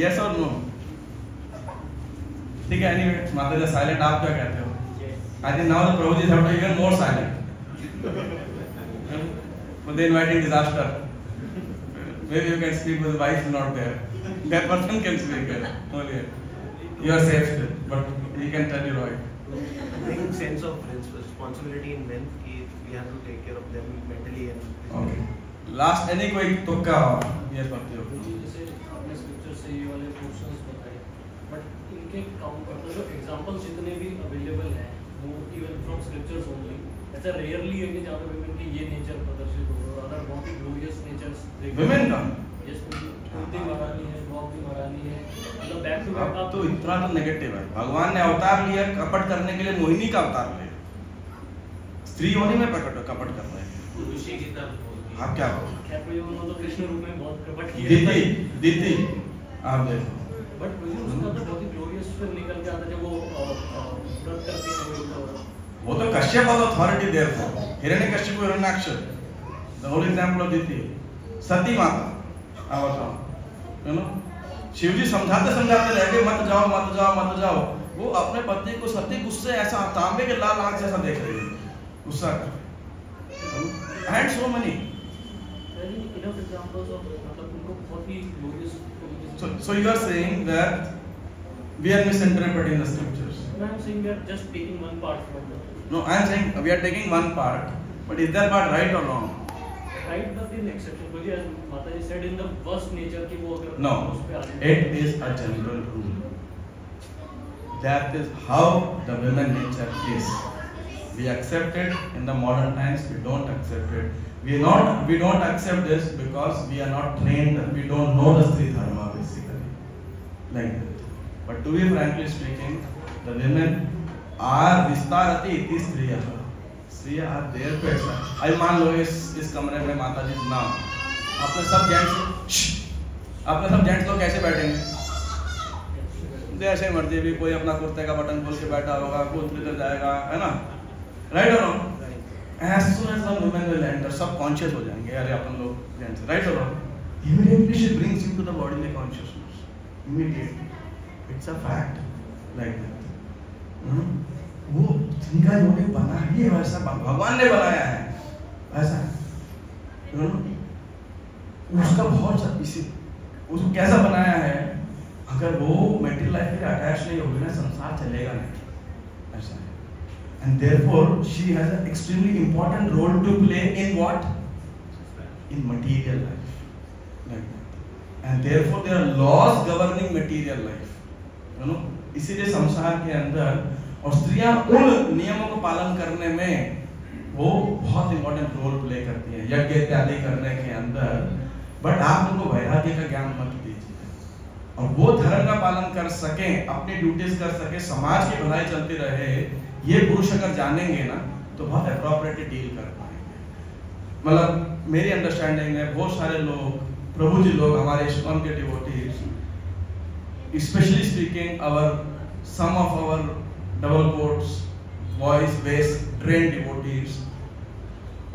Yes और नो? ठीक है, एनीवे माता जी साइलेंट, आप क्या कहते हो? I think now the Prabhu ji have to even more silent, but they inviting disaster. Maybe you can speak with the wife not there. That person can speak there. Only you are safe still, but he can tell you right. I think sense of responsibility in men कि we have to take care of them mentally and physically. Okay. Last any कोई तुक्का ये पढ़ते हो? जैसे आपने स्क्रिप्चर से ये वाले पोर्शंस बताए, बट इनके मतलब जो एग्जांपल्स जितने भी अवेलेबल हैं वो इवन फ्रॉम स्क्रिप्चर्स ओनली, ऐसा रेयरली है कि जहाँ पे women की ये नेचर प्रदर्शित हो, अदर बहुत ही ग्लोरियस नेचर्स Women का? यस, कुर्ती महारानी है, बॉब भी महारानी है, मतलब बैक टू बैक। अब तो इतना तो नेगेटिव है। भगवान ने अवतार लिया कपट करने के लिए, मोहिनी का अवतार लिया, स्त्री होने में प्रकट कपट कर रहे हैं। ऋषि की तरफ आप क्या बोल? तो कृष्ण रूप में बहुत कपट किया दीदी आप देखो, बट उसका तो बहुत ही ग्लोरियस फिर निकल के आता जब वो व्रत करती है। वो तो कश्यप वाज अथॉरिटी देयर था, हिरण्यकश्यप को Hiranyaksha, the whole example of दीदी। सती माता आप बताओ, यू नो, शिवजी समझाते समझाते रह गए मत जाओ मत जाओ मत जाओ, वो अपने पत्नी को सती गुस्से ऐसा तांबे के लाल आंख जैसा देख रही है, गुस्सा कर। And so many enough examples of मतलब उनको बहुत ही glorious. So you are saying that we are misinterpreting the scriptures? No, I am saying we are just taking one part from the. No, I am saying we are taking one part, but is that part right or wrong? Right, but in exception, because as Mataji said, in the worst nature कि वो अगर No, उस पे आ जाए। it is a general rule. That is how the women nature is. We accept it in the modern times. We don't accept it. We don't accept this because we are not trained. We don't know the Sri Dharma basically, like that. But to be frankly speaking, the women are vistarati iti striyah. Striyah are there to expand. अभी मान लो इस कमरे में माता जी नाम आपने सब जेंट्स अपने सब जेंट्स लोग कैसे बैठेंगे? जैसे मर्जी भी, कोई अपना कुर्ते का बटन खोल के बैठा होगा, कूद कर जाएगा, है ना? राइट और wrong? As soon as one woman will enter, सब conscious हो जाएंगे, अरे अपन लोग जेंट्स, राइट और wrong? Immediately she brings you to the bodily consciousness. Immediately, it's a fact, like that. वो जिनका जो ने बना ही वैसा, भगवान ने बनाया है ऐसा, उसका बहुत इसी उसको कैसा बनाया है? अगर वो मेटेरियल लाइफ के अटैच नहीं होगी ना, संसार चलेगा नहीं, ऐसा है. And therefore she has an extremely important role to play in what? In material life, like that. And therefore there are laws governing material life, you know. इसीलिए संसार के अंदर और स्त्रियां उन नियमों को पालन करने में वो बहुत इंपॉर्टेंट रोल प्ले करती हैं यज्ञ इत्यादि करने के अंदर. बट आप उनको वैराग्य का ज्ञान मत दीजिए, और वो धर्म का पालन कर सके, अपनी ड्यूटीज कर सके, समाज की भलाई चलती रहे, ये पुरुष अगर जानेंगे ना तो बहुत अप्रोप्रिएटली डील कर पाएंगे. मतलब मेरी अंडरस्टैंडिंग है बहुत सारे लोग, प्रभु जी लोग, हमारे इस्कॉन के devotees, specially speaking some of our double quotes voice based trained devotees,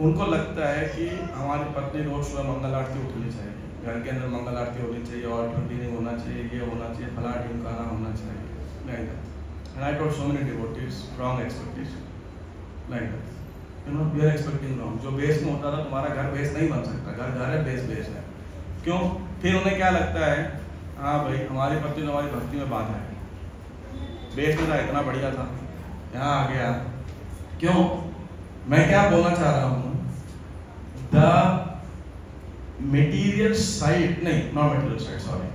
उनको लगता है कि हमारी पत्नी रोज सुबह मंगल आरती उठनी चाहिए, घर के अंदर मंगल आरती होनी चाहिए, और क्लीनिंग होना चाहिए, ये होना चाहिए, फला ढिमकाना होना चाहिए, like that. And I told so many devotees wrong expectation, like that. You know, we are expecting wrong. जो बेस में होता था, तुम्हारा घर बेस नहीं बन सकता, घर घर है, बेस बेस है. क्यों? फिर उन्हें क्या लगता है, हाँ भाई हमारी पत्नी तो हमारी भक्ति में बाधा है, बेस मेरा इतना बढ़िया था, यहाँ आ गया. क्यों? मैं क्या बोलना चाह रहा हूँ, द मेटीरियल साइड नहीं, not material side, sorry,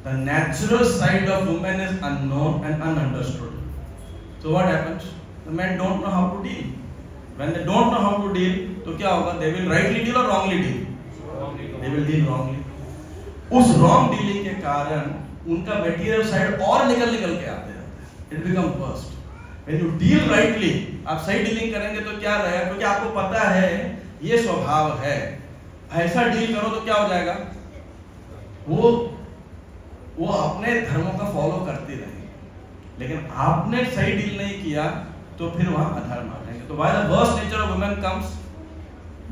the natural side of women is unknown and ununderstood. So what happens? The men don't know how to deal. When they don't know how to deal, तो क्या होगा? दे विल राइटली डील और wrongly deal. They will deal wrongly. उस रॉन्ग डीलिंग के कारण उनका मेटीरियल साइड और निकल के आते हैं. It becomes worst. When you deal rightly, आप सही डीलिंग करेंगे तो क्या रहेगा? क्योंकि आपको पता है ये स्वभाव है, ऐसा डील करो तो क्या हो जाएगा? वो अपने धर्मों का फॉलो करती रहेगी. लेकिन आपने सही डील नहीं किया तो फिर वहां अधर्म आ जाएंगे. तो why the worst nature of women comes?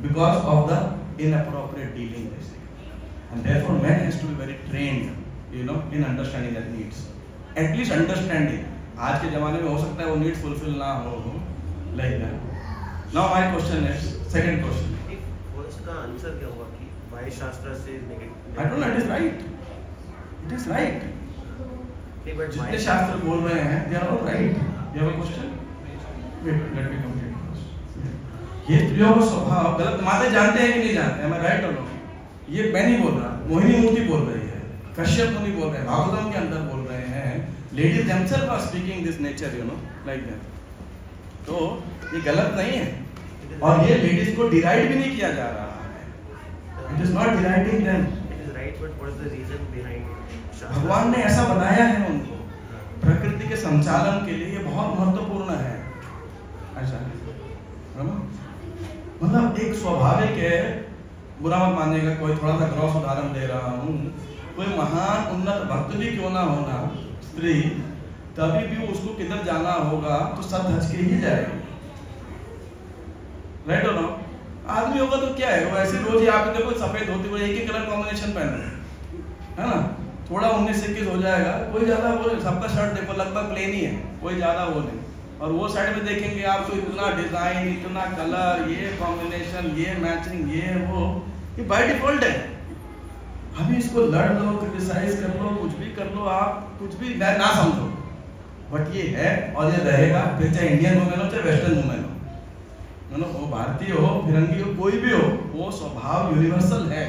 Because of the inappropriate dealing, basically. And therefore man has to be very trained, you know, in understanding their needs. At least understanding. आज के जमाने में हो सकता है वो नीड्स फुलफिल ना हो, like that. Now my question is, second question, first का आंसर क्या हुआ कि व्हाई शास्त्र से negative? I don't know, it is right, it is right. जितने शास्त्र बोल रहे हैं they are all right. You have a question? Wait, let me complete. ये त्रियों का स्वभाव गलत माते जानते हैं कि नहीं जानते? मैं राइट और रॉन्ग? ये मैं नहीं बोल रहा, मोहिनी मूर्ति बोल रही है, कश्यप मुनि बोल रहे हैं, भागवतम के अंदर बोल रहे हैं, ladies themselves are speaking this nature, you know, like that. तो ये गलत नहीं है, और ये लेडीज को डिराइड भी नहीं किया जा रहा है. It is not deriding them. It is right, but what is the reason behind? भगवान ने ऐसा बनाया है उनको प्रकृति के संचालन के लिए, ये बहुत महत्वपूर्ण है. ऐसा है ना, मतलब एक स्वाभाविक है. बुरा मत मानिएगा, कोई थोड़ा सा ग्रॉस उदाहरण दे रहा हूँ. कोई महान उन्नत भक्त भी क्यों ना होना स्त्री, तभी भी उसको किधर जाना होगा तो सब धज के ही जाएगी. राइट और नॉट? आदमी होगा तो क्या है, वो ऐसे रोज ही आप देखो सफेद धोती हुई एक ही कलर कॉम्बिनेशन पहन रहे है ना, थोड़ा 19-21 हो जाएगा, कोई ज्यादा वो सबका शर्ट देखो लगभग प्लेन ही है, कोई ज्यादा वो नहीं. और वो साइड में देखेंगे आप तो इतना डिजाइन, इतना कलर, ये कॉम्बिनेशन, ये मैचिंग, ये वो, ये बाय डिफॉल्ट है. अभी इसको लड़ लो, क्रिटिसाइज कर लो, कुछ भी कर लो, आप कुछ भी ना समझो, बट ये है और ये रहेगा. फिर चाहे इंडियन वुमेन हो चाहे वेस्टर्न वुमेन हो, वो भारतीय हो, फिरंगी हो, कोई भी हो, वो स्वभाव यूनिवर्सल है.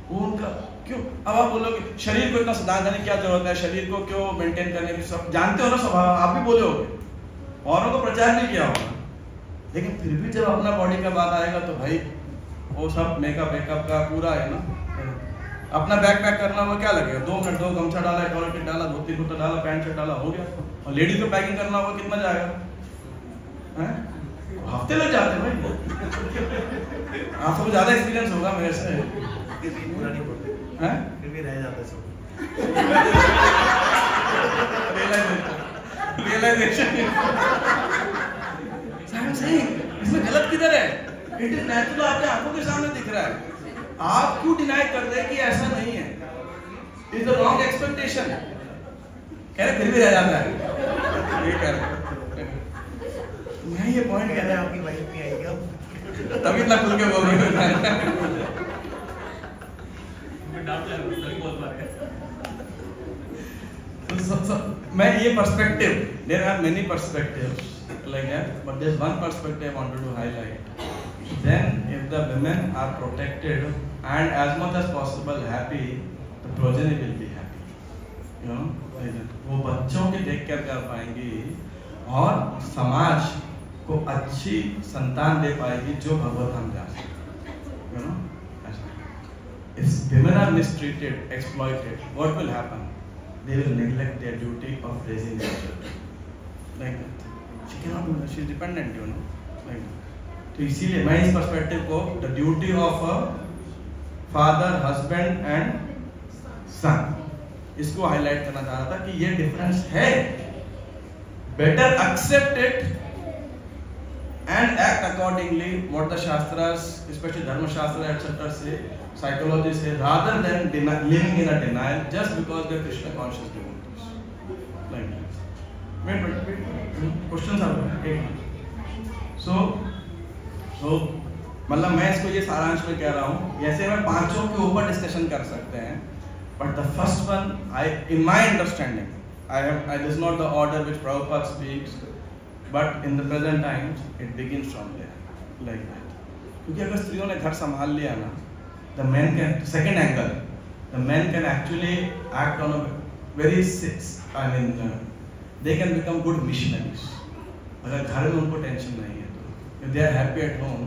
वो उनका क्यों? अब आप बोलोगे शरीर को इतना सुधारने की क्या जरूरत है, शरीर को क्यों मेंटेन करने की, सब जानते हो ना स्वभाव, आप भी बोले होगे, औरों को प्रचार नहीं किया होगा. लेकिन फिर भी जब अपना बॉडी का बात आएगा तो भाई वो सब मेकअप वेकअप का पूरा है ना. अपना बैग पैक करना हुआ क्या लगेगा, 2 मिनट, 2 गमछा डाला, कॉलर किट डाला, धोती कुर्ता डाला, पैंट शर्ट डाला, हो गया. और लेडीज को पैकिंग करना हुआ कितना जाएगा, हफ्ते लग जाते हैं भाई. आपको ज्यादा एक्सपीरियंस होगा मेरे से. पूरा नहीं बोलते, फिर भी रह जाता है सब। रियलाइजेशन सही, इसमें गलत किधर है? इट इज नेचुरल, आपके आंखों के सामने दिख रहा है। आप क्यों डिनाई कर रहे हैं कि ऐसा नहीं है? Is the wrong expectation. कह रहे फिर भी रह जाता है, ये कह रहे। मैं ये पॉइंट कह रहा है, आपकी वाइफ नहीं आएगी अब, तभी इतना खुल के बोल रहे हो। मैं ये perspective, there are many perspectives like that, but there's one perspective I wanted to highlight. Then if the women are protected and as much as possible happy, the progeny will be happy, you know, वो बच्चों की टेक केयर कर पाएंगी और समाज को अच्छी संतान दे पाएगी जो भगवत धाम जा सके, you know. If women are mistreated, exploited, what will happen? They will neglect their duty of raising their children, like that. She cannot do that. She is dependent, you know, like that. तो इसीलिए मैं इस पर्सपेक्टिव को the duty of a father, husband and son इसको हाईलाइट करना चाह रहा था कि ये डिफरेंस है. Better accept it and act accordingly what the shastras, especially dharma shastra etc. say, psychology say, rather than living in a denial just because they are Krishna conscious devotees, like that. Wait. Questions are there. So मतलब मैं इसको ये सारांश में कह रहा हूँ, ऐसे मैं पांचों के ऊपर डिस्कशन कर सकते हैं, but the first one, in my understanding, this is not the order which Prabhupada speaks, but in the present times it begins from there, like that. क्योंकि अगर स्त्रियों ने घर संभाल लिया ना, the men can, second angle, the men can actually act on a very, they can become good missionaries. अगर घर में उनको टेंशन नहीं है तो, if they are happy at home,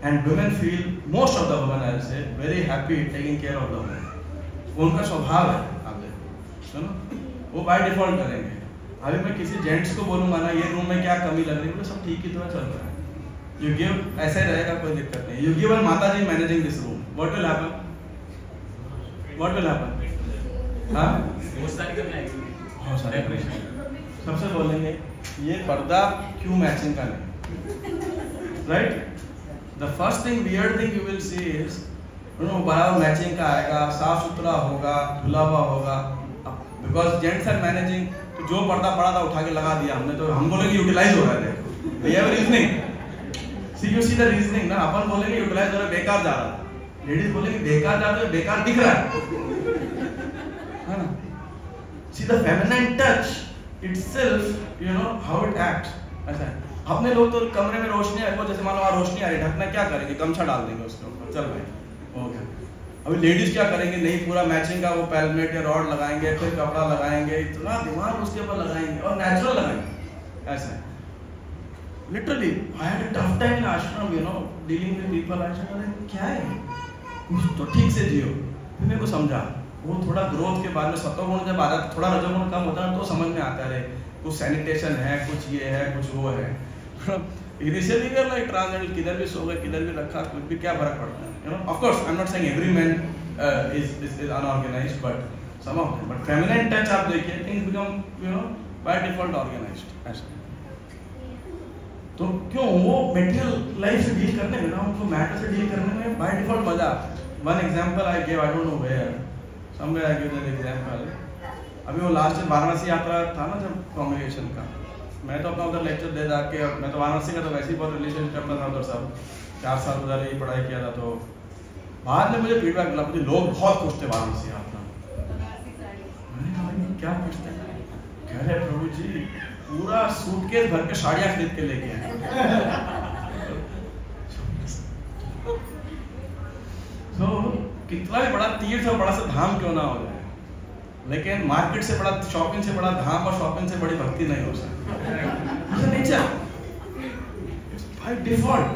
and women feel, most of the women I will say, very happy taking care of the home. उनका स्वभाव है, आप देखो, सुनो, वो बाय डिफॉल्ट करेंगे. अभी मैं किसी जेंट्स को बोलूँगा ना, ये रूम में क्या कमी लग रही है, सब ठीक ही तो चल रहा है. You give, ऐसे रहेगा, कोई दिक्कत नहीं. You give mata ji managing this room, what will happen? What will happen? हाँ? बहुत सारे सबसे बोलेंगे ये पर्दा क्यों मैचिंग का नहीं, right? The first thing, weird thing you will see is, बराबर मैचिंग का आएगा, साफ सुथरा होगा, धुला हुआ होगा. बिकॉज जेंट्स आर मैनेजिंग, तो जो पर्दा पड़ा था उठा के लगा दिया हमने, तो हम बोलेंगे यूटिलाइज हो रहे थे. We have reasoning, see you see the reasoning ना. अपन बोलेंगे यूटिलाइज हो रहा है, बेकार जा रहा था. लेडीज बोलेंगे बेकार जा रहा है, बेकार दिख रहा है ना. See the feminine touch itself, you know how it acts. ऐसा है. अपने लोग तो कमरे में रोशनी है, वो जैसे मान लो वहाँ रोशनी आ रही, ढकना क्या करेंगे, गमछा डाल देंगे उसके ऊपर, चल भाई हो गया. अभी लेडीज क्या करेंगे, नहीं पूरा मैचिंग का वो पैलमेट या रॉड लगाएंगे, फिर कपड़ा लगाएंगे, इतना दिमाग उसके ऊपर लगाएंगे और नेचुरल लगाएंगे. ऐसा है. Literally, I had a tough time in ashram, you know, dealing with people. I said, अरे क्या है, कुछ तो ठीक से जियो. फिर मेरे को समझा, वो थोड़ा ग्रोथ के बाद में सत्वगुण जब आता है, थोड़ा रजोगुण कम होता है तो समझ में आता है कुछ सैनिटेशन है, कुछ ये है, कुछ वो है. इनिशियली कर लाइक ट्रांसजेंडर किधर भी सो गए, किधर भी रखा, कुछ भी क्या फर्क पड़ता है, you know. Of course I am not saying every man is unorganized, but some of them. But feminine touch आप देखिए, things become, you know, by default organized. ऐसा तो क्यों वो मेटेरियल लाइफ से डील करने में ना, उनको मैटर से डील करने में बाय डिफॉल्ट मजा. One example I give, I don't know where, somewhere I give the example. अभी वो लास्ट वाराणसी यात्रा था ना जब कांग्रेगेशन का, मैं तो अपना उधर लेक्चर दे जाके, मैं तो वाराणसी का तो वैसे ही बहुत रिलेशन करता था उधर, सब 4 साल उधर ही पढ़ाई किया था. तो बाद में मुझे फीडबैक मिला, मुझे लोग बहुत खुश थे वाराणसी यात्रा. मैंने कहा क्या पूछते हैं, कह रहे प्रभु जी पूरा सूटकेस भर के साड़ियाँ खरीद के लेके आए. तो कितना भी बड़ा तीर्थ और बड़ा सा धाम क्यों ना हो जाए, लेकिन मार्केट से बड़ा, शॉपिंग से बड़ा धाम और शॉपिंग से बड़ी भक्ति नहीं हो सकती. Nature by default,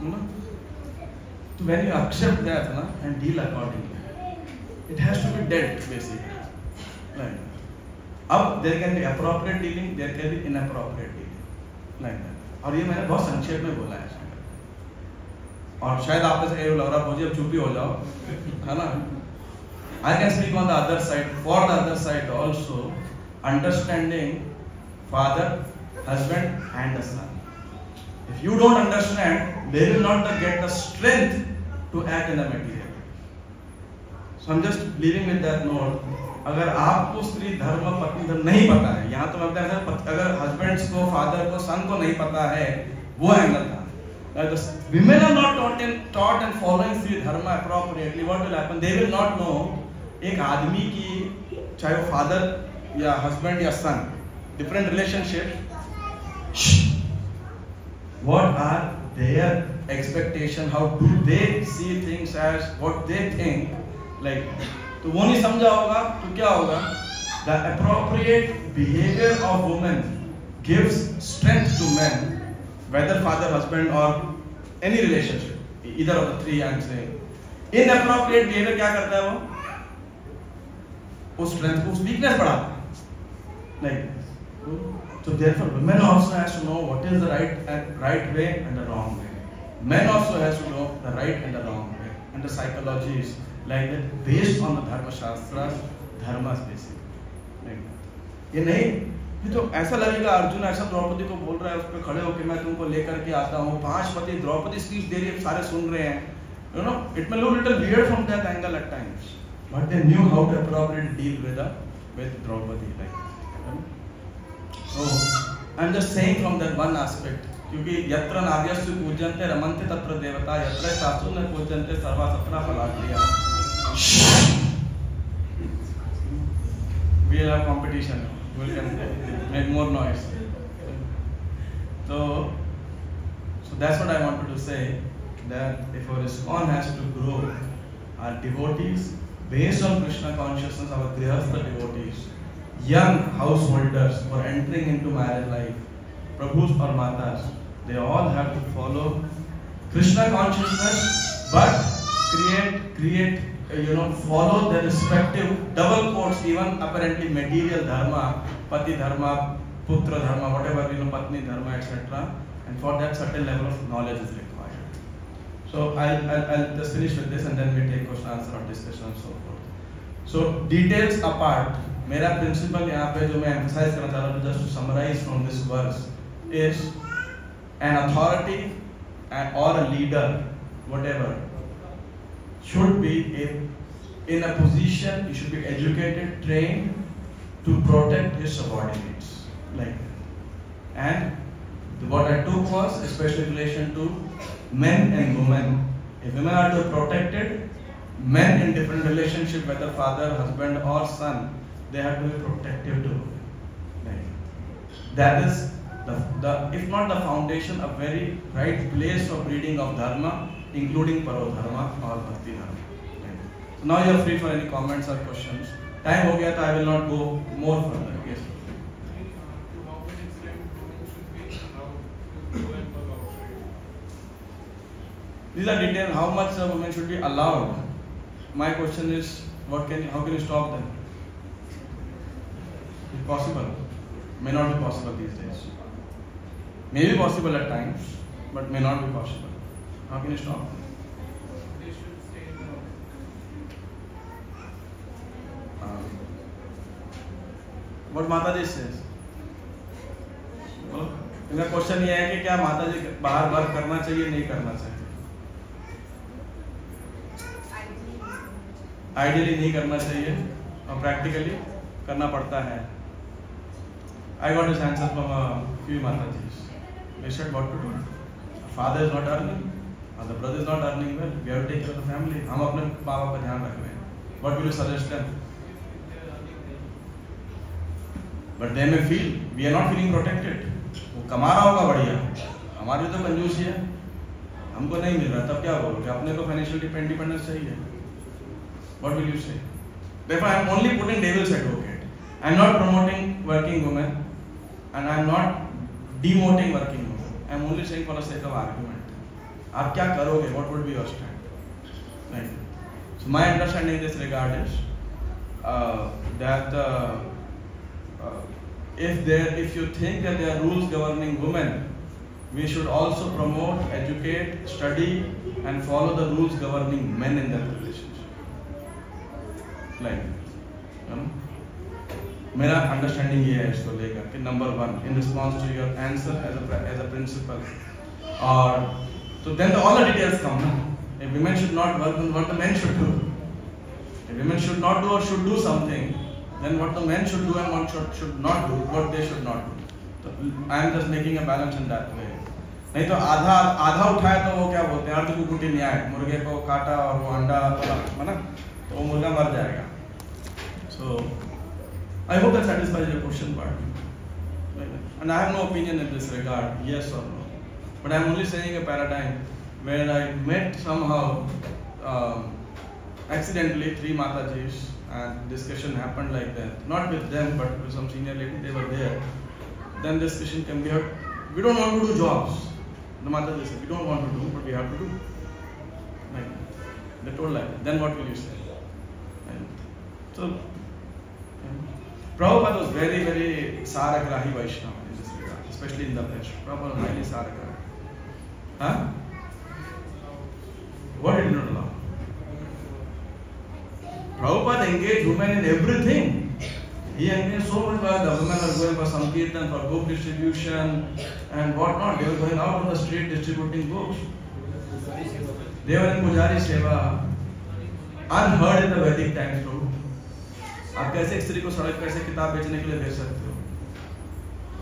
you know. तो व्हेन यू एक्सेप्ट दैट ना and deal accordingly, it has to be dead basically. Like अब there can be appropriate dealing, there can be inappropriate dealing, like that. और ये मैंने बहुत संक्षेप में बोला है, और शायद आप में से कई लग रहा हो जी अब चुप ही हो जाओ, है ना. I can speak on the other side, for the other side also, understanding father, husband and the son. If you don't understand, they will not get the strength to act in the material. So I'm just leaving with that note. अगर आपको स्त्री धर्म पत्नी धर्म नहीं पता है, यहाँ तो मतलब अगर हस्बैंड्स को, फादर को, सन को नहीं पता है, वो एंगल था. The women are not taught and following स्त्री धर्म appropriately. What will happen? They will not know एक आदमी की, चाहे वो फादर या हस्बैंड या सन, different relationship, what are their expectation, how do they see things as what they think, like, तो वो नहीं समझा होगा तो क्या होगा? The appropriate behavior of women gives strength to men, whether father, husband or any relationship, either of the three I'm saying. Inappropriate behavior क्या करता है वो? उस strength को, उस weakness बढ़ाता है. Like, so therefore women also has to know what is the right way and the wrong way. Men also has to know the right and the wrong way, and the psychology is like that based on the dharma shastras, dharmas basic. Like that. ये नहीं, ये तो ऐसा लगेगा अर्जुन ऐसा द्रौपदी को बोल रहा है, उस पर खड़े होकर मैं तुमको लेकर के आता हूँ, 5 पति, द्रौपदी स्पीच दे रही है, सारे सुन रहे हैं. You know, it may look little weird from that angle at times, but they knew how to appropriately deal with Draupadi. Like, so I'm just saying from that one aspect. क्योंकि यत्र नार्यस्तु पूज्यन्ते रमन्ते तत्र देवता, यत्र शास्त्रु न पूज्यन्ते सर्वा सत्रा फलाक्रिया. We will have competition. We will make more noise. So that's what I wanted to say. That if our ISKCON has to grow, our devotees, based on Krishna consciousness, our grihastha devotees, young householders who are entering into marriage life, Prabhus or Matas, they all have to follow Krishna consciousness, but create, follow the respective double quotes, even apparently material dharma, pati dharma, putra dharma, whatever, patni dharma, etc. And for that certain level of knowledge is required. So I'll just finish with this and then we take question answer or discussion and so forth. So details apart, मेरा principle यहाँ पे जो मैं emphasize करना चाह रहा हूँ, just to summarize from this verse, is an authority or a leader, whatever, should be in a position, he should be educated, trained to protect his subordinates, like that. And what I took was, especially in relation to men and women. If women are to be protected, men in different relationship, whether father, husband or son, they have to be protective to women. Like that is the if not the foundation, a very right place of reading of dharma, including parodharma or bhakti dharma. So now you are free for any comments or questions. Time ho gaya tha, I will not go more further. Yes. These are details. How much a woman should be allowed? My question is, how can you stop them? It's possible. May not be possible these days. May be possible at times, but may not be possible. How can you stop them? They should stay in the What Mataji says. मेरा क्वेश्चन ये है कि क्या माताजी बाहर वर्क करना चाहिए, नहीं करना चाहिए? आइडियली नहीं करना चाहिए और प्रैक्टिकली करना पड़ता है. I got this answer from a few Matajis. They said what to do. Father is not earning, or the brother is not earning well. We have to take care of the family. हम अपने माँ बाप का ध्यान रख रहे हैं. What will you suggest them? But they may feel we are not feeling protected. वो कमा रहा होगा बढ़िया, हमारी तो कंजूसी है, हमको नहीं मिल रहा, तब क्या बोलोगे? अपने को फाइनेंशियल इंडिपेंडेंस चाहिए. What will you say? Therefore, I am only putting devil's advocate. I am not promoting working women, and I am not demoting working women. I am only saying for the sake of argument. आप क्या करोगे? What would be your stand? Right. So my understanding in this regard is that if you think that there are rules governing women, we should also promote, educate, study, and follow the rules governing men in that relationship. मेरा अंडरस्टैंडिंग ये है इसको लेकर कि number 1 in response to your answer as a principle, और तो then all the details come ना. If women should not work, then what the men should do? If women should not do or should do something, then what the men should do and what should not do, what they should not do. So I am just making a balance in that way. नहीं तो आधा उठाए तो वो क्या बोलते हैं, अर्धकुकुटी न्याय, मुर्गे को काटा और वो अंडा है ना, तो वो मुर्गा मर जाएगा. So I hope that satisfies your question part. And I have no opinion in this regard, yes or no. But I am only saying a paradigm where I met somehow accidentally 3 Matajis, and discussion happened like that. Not with them, but with some senior lady, they were there. Then discussion came, we don't want to do jobs. The Mataji said, we don't want to do, but we have to do. Like that. They told like that. Then what will you say? So, Prabhupada was very, very Saragrahi Vaishnava in this regard, especially in the West. Prabhupada was highly Saragrahi. Huh? What did he not allow? Prabhupada engaged women in everything. He engaged so much where the women were going for Sankirtan, for book distribution and what not. They were going out on the street distributing books. They were in Pujari Seva. Unheard in the Vedic times too. आप कैसे एक स्त्री को सड़क पर से किताब बेचने के लिए भेज सकते हो?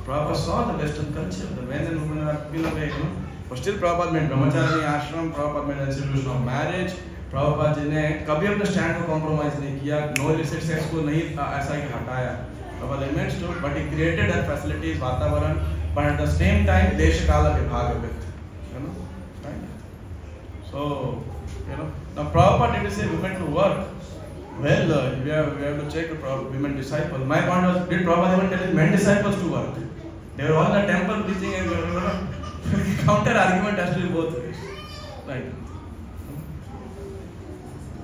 Prabhupada saw the Western culture. The men and women are been away, you know. But still Prabhupada made brahmacharya ashram, Prabhupada made institution of marriage. Prabhupada जी ने कभी अपने स्टैंड को कॉम्प्रोमाइज नहीं किया, नो इलिसिट सेक्स को नहीं ऐसा ही हटाया. Prabhupada remained stood, but he created that facilities, वातावरण, but at the same time देश काल विभाग with, you know, right? So, you know, now Prabhupada did say women to work. Well, we have to check women disciples. My point was, did Prabhupada even tell his men disciples to work? They were all in the temple preaching and counter argument has to be both ways. Right.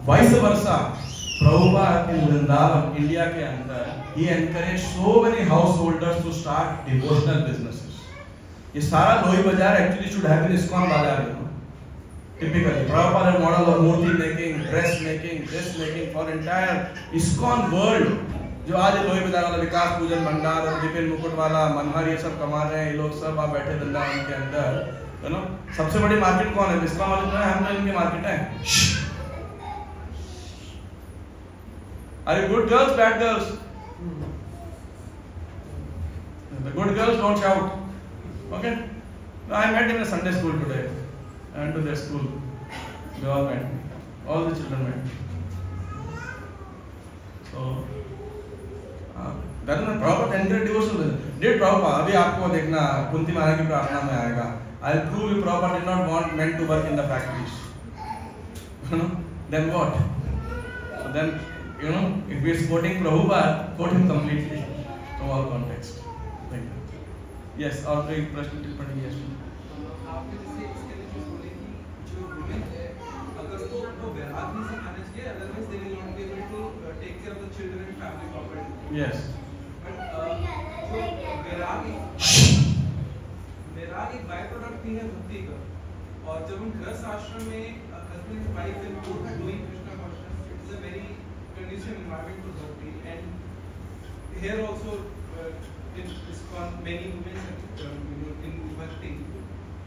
Vice versa, Prabhupada in Vrindavan, India के अंदर, he encouraged so many householders to start devotional businesses. ये सारा लोही बाजार actually should have been ISKCON बाजार, you know. Typically, Prabhupada model of murti making, dress making, this making for entire ISKCON world. जो आज लोही बाजार वाला विकास पूजन भंडार और विपिन मुकुट वाला मनहर ये सब कमा रहे हैं, ये लोग सब आप बैठे वृंदावन के अंदर, you know. सबसे बड़ी मार्केट कौन है? ISKCON वाले जो है, हम तो इनकी मार्केट है. Are you good girls, bad girls? The good girls don't shout. Okay? I met him in a Sunday school today. I went to their school. They all met me. All the children met me. So, that is not Prabhupada encouraged devotion. Did Prabhupada? अभी आपको देखना कुंती महाराज की प्रार्थना में आएगा. I'll prove you Prabhupada did not want men to work in the factories. You know? Then what? So then, you know, if we are supporting Prabhupada, quote him completely from all context. Like that. Yes, और कोई प्रश्न टिप्पणी है? आपके जैसे इसके लिए जो बोले कि जो women है, अगर तो वो वैराग नहीं से manage किया, otherwise they will not be able to take care of the children and family properly. Yes. But जो वैराग एक बाय प्रोडक्ट भी है भक्ति का, और जब हम गृहस्थ आश्रम में husband and wife and both are doing Krishna consciousness, it is a very conducive environment to bhakti. And here also in ISKCON many women in bhakti,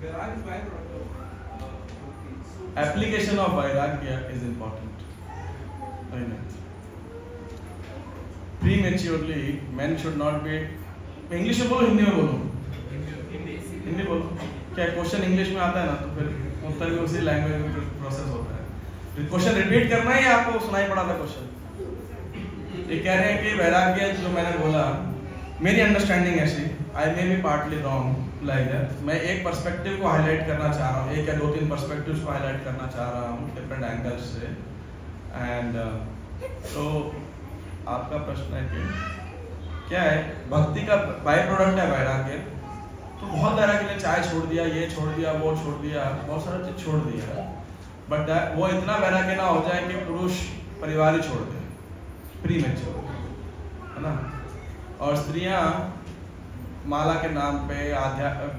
vairagya is byproduct of bhakti. So Application of vairagya is important. Prematurely, men should not be. English में बोलो, हिंदी में बोलो. हिंदी बोलो. क्या क्वेश्चन इंग्लिश में आता है ना, तो फिर उत्तर भी उसी लैंग्वेज में प्रोसेस होता है. क्वेश्चन रिपीट करना है या आपको सुनाई पड़ा था क्वेश्चन? ये कह रहे हैं कि वैराग्य जो मैंने बोला, मेरी अंडरस्टैंडिंग ऐसी, I may be partly wrong like that. मैं एक पर्सपेक्टिव को हाईलाइट करना चाह रहा हूँ, एक या 2-3 पर्सपेक्टिव्स को हाईलाइट करना चाह रहा हूँ डिफरेंट एंगल्स से. एंड तो आपका प्रश्न है कि क्या है, भक्ति का बाय प्रोडक्ट है वैराग्य. तो बहुत वैराग्य ने चाय छोड़ दिया, ये छोड़ दिया, वो छोड़ दिया, बहुत सारा चीज छोड़ दिया, बट वो इतना वैराग्य ना हो जाए कि पुरुष परिवार ही छोड़ दे, प्रीमेच्योर, है ना. और स्त्रियां माला के नाम पे,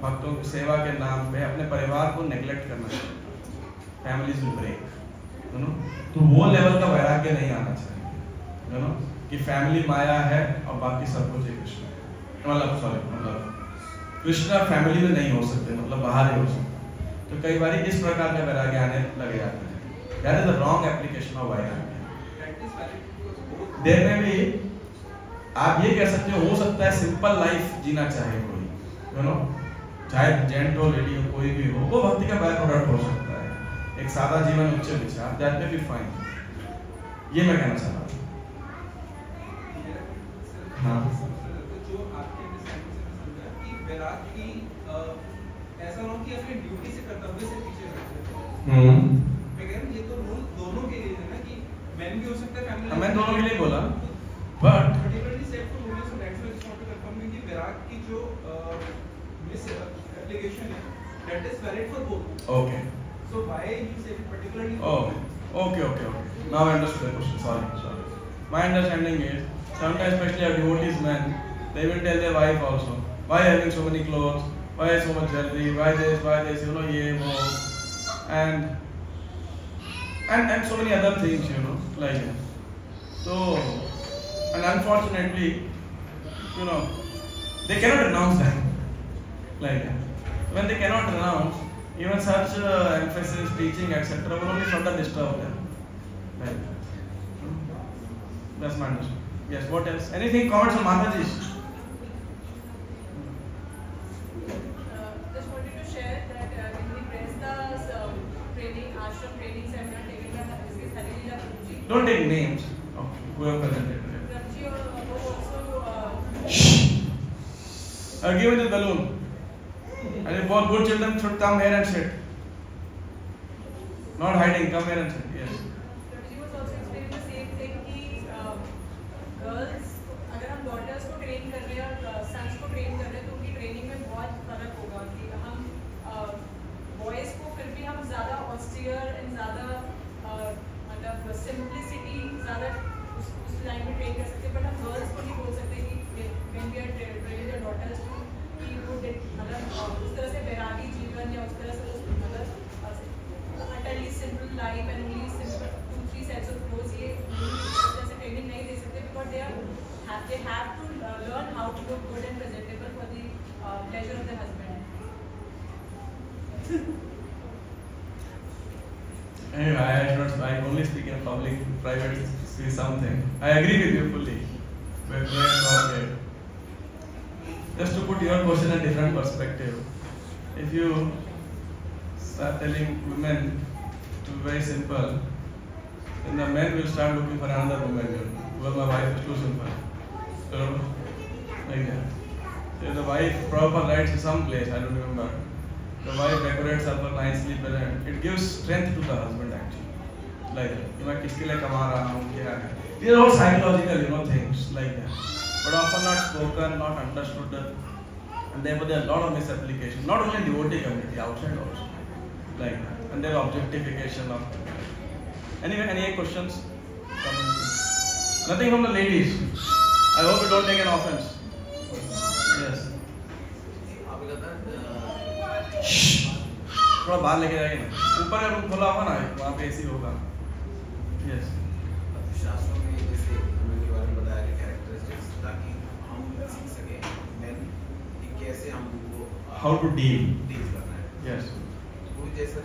भक्तों की सेवा के नाम पे अपने परिवार को नेग्लेक्ट करना चाहिए. फैमिलीज विल ब्रेक, तो वो लेवल का वैराग्य नहीं आना चाहिए. यू नो, कि फैमिली माया है और बाकी सब कुछ है कृष्ण, मतलब कृष्ण फैमिली में नहीं हो सकते, मतलब बाहर ही हो सकते। तो कई बार इस प्रकार का वैराग्य आने लग जाते हैं। That is the wrong application of वैराग्य। देर में भी आप ये कह सकते हो सकता है सिंपल लाइफ जीना चाहे कोई, यू नो, चाहे जेंट हो लेडी हो कोई भी हो, वो भक्ति का बाय प्रोडक्ट हो सकता है। एक सादा जीवन, उच्च विचार, दैट मे बी फाइन। ये मैं कहना चाह रहा हूँ। हाँ, जो आपके अंडरस्टैंडिंग से मैं समझा कि वैराग की ऐसा ना हो कि अपनी ड्यूटी से कर्तव्य से पीछे रखते हैं। मैं कह रहा हूँ ये तो रूल दोनों के लिए है ना, कि मैन भी हो सकता है फैमिली, मैं दोनों के लिए बोला, but particularly set for women, so that's why I just want to confirm कि वैराग की जो मिस एप्लीकेशन है that is valid for both. Okay, so why you say particularly okay. Now I understood the question. Sorry. My understanding is sometimes, especially a devotees men, they will tell their wife also, why having so many clothes, why so much jewelry, why this, you know, ye wo, and so many other things, you know, like that. So, and unfortunately, you know, they cannot renounce that, like that. When they cannot renounce, even such emphasis, teaching, etc., will only further disturb them. Right. That's my understanding. Yes, what else? Anything, comments on Mataji? Just wanted to share that in the Presta's training, ashram training seminar taken by His Halilila Prabhuji. Don't take names of whoever presented today. Prabhuji also Give me the balloon. And if both good children should come here and sit. Not hiding, come here and sit. Yes. Prabhuji was also explaining the same thing कि girls, अगर हम daughters को train कर रहे हैं और sons को train कर रहे हैं तो उनकी training में बहुत फर्क होगा कि हम boys को फिर भी हम ज़्यादा austere and ज़्यादा मतलब simplicity ज़्यादा उस line में train कर सकते हैं, but हम girls को नहीं बोल सकते कि when we are training their daughters to कि वो मतलब उस तरह से वैरागी जीवन या उस तरह से मतलब utterly simple life and only simple 2-3 sets of clothes, ये जैसे training नहीं दे सकते because they have to learn how to look good and presentable for the pleasure of their husband. Anyway, I only speak in public, private say something. I agree with you fully. But just to put your question in a different perspective, if you start telling women to be very simple, then the men will start looking for another woman. Well, my wife is too simple. So, like that. So the wife proper lights in some place, I don't remember. The wife decorates her nicely, but it gives strength to the husband actually. Like that. मैं किसके लिए कमा रहा हूँ, क्या है? These are all psychological, you know, things like that. But often not spoken, not understood, and therefore there are a lot of misapplication. Not only in devotee community, outside also, like that. And there are objectification of. Anyway, any questions? Comments? Nothing from the ladies. I hope you don't take an offense. Yes. थोड़ा बाहर लेके जाएंगे ना, ऊपर का रूम खोला होगा ना, वहाँ पे एसी होगा. Yes. शास्त्रों में जैसे उनके बारे में बताया गया कैरेक्टरिस्टिक्स, ताकि हम सीख सकें men कि कैसे हम उनको How to deal करना है. Yes. वो जैसे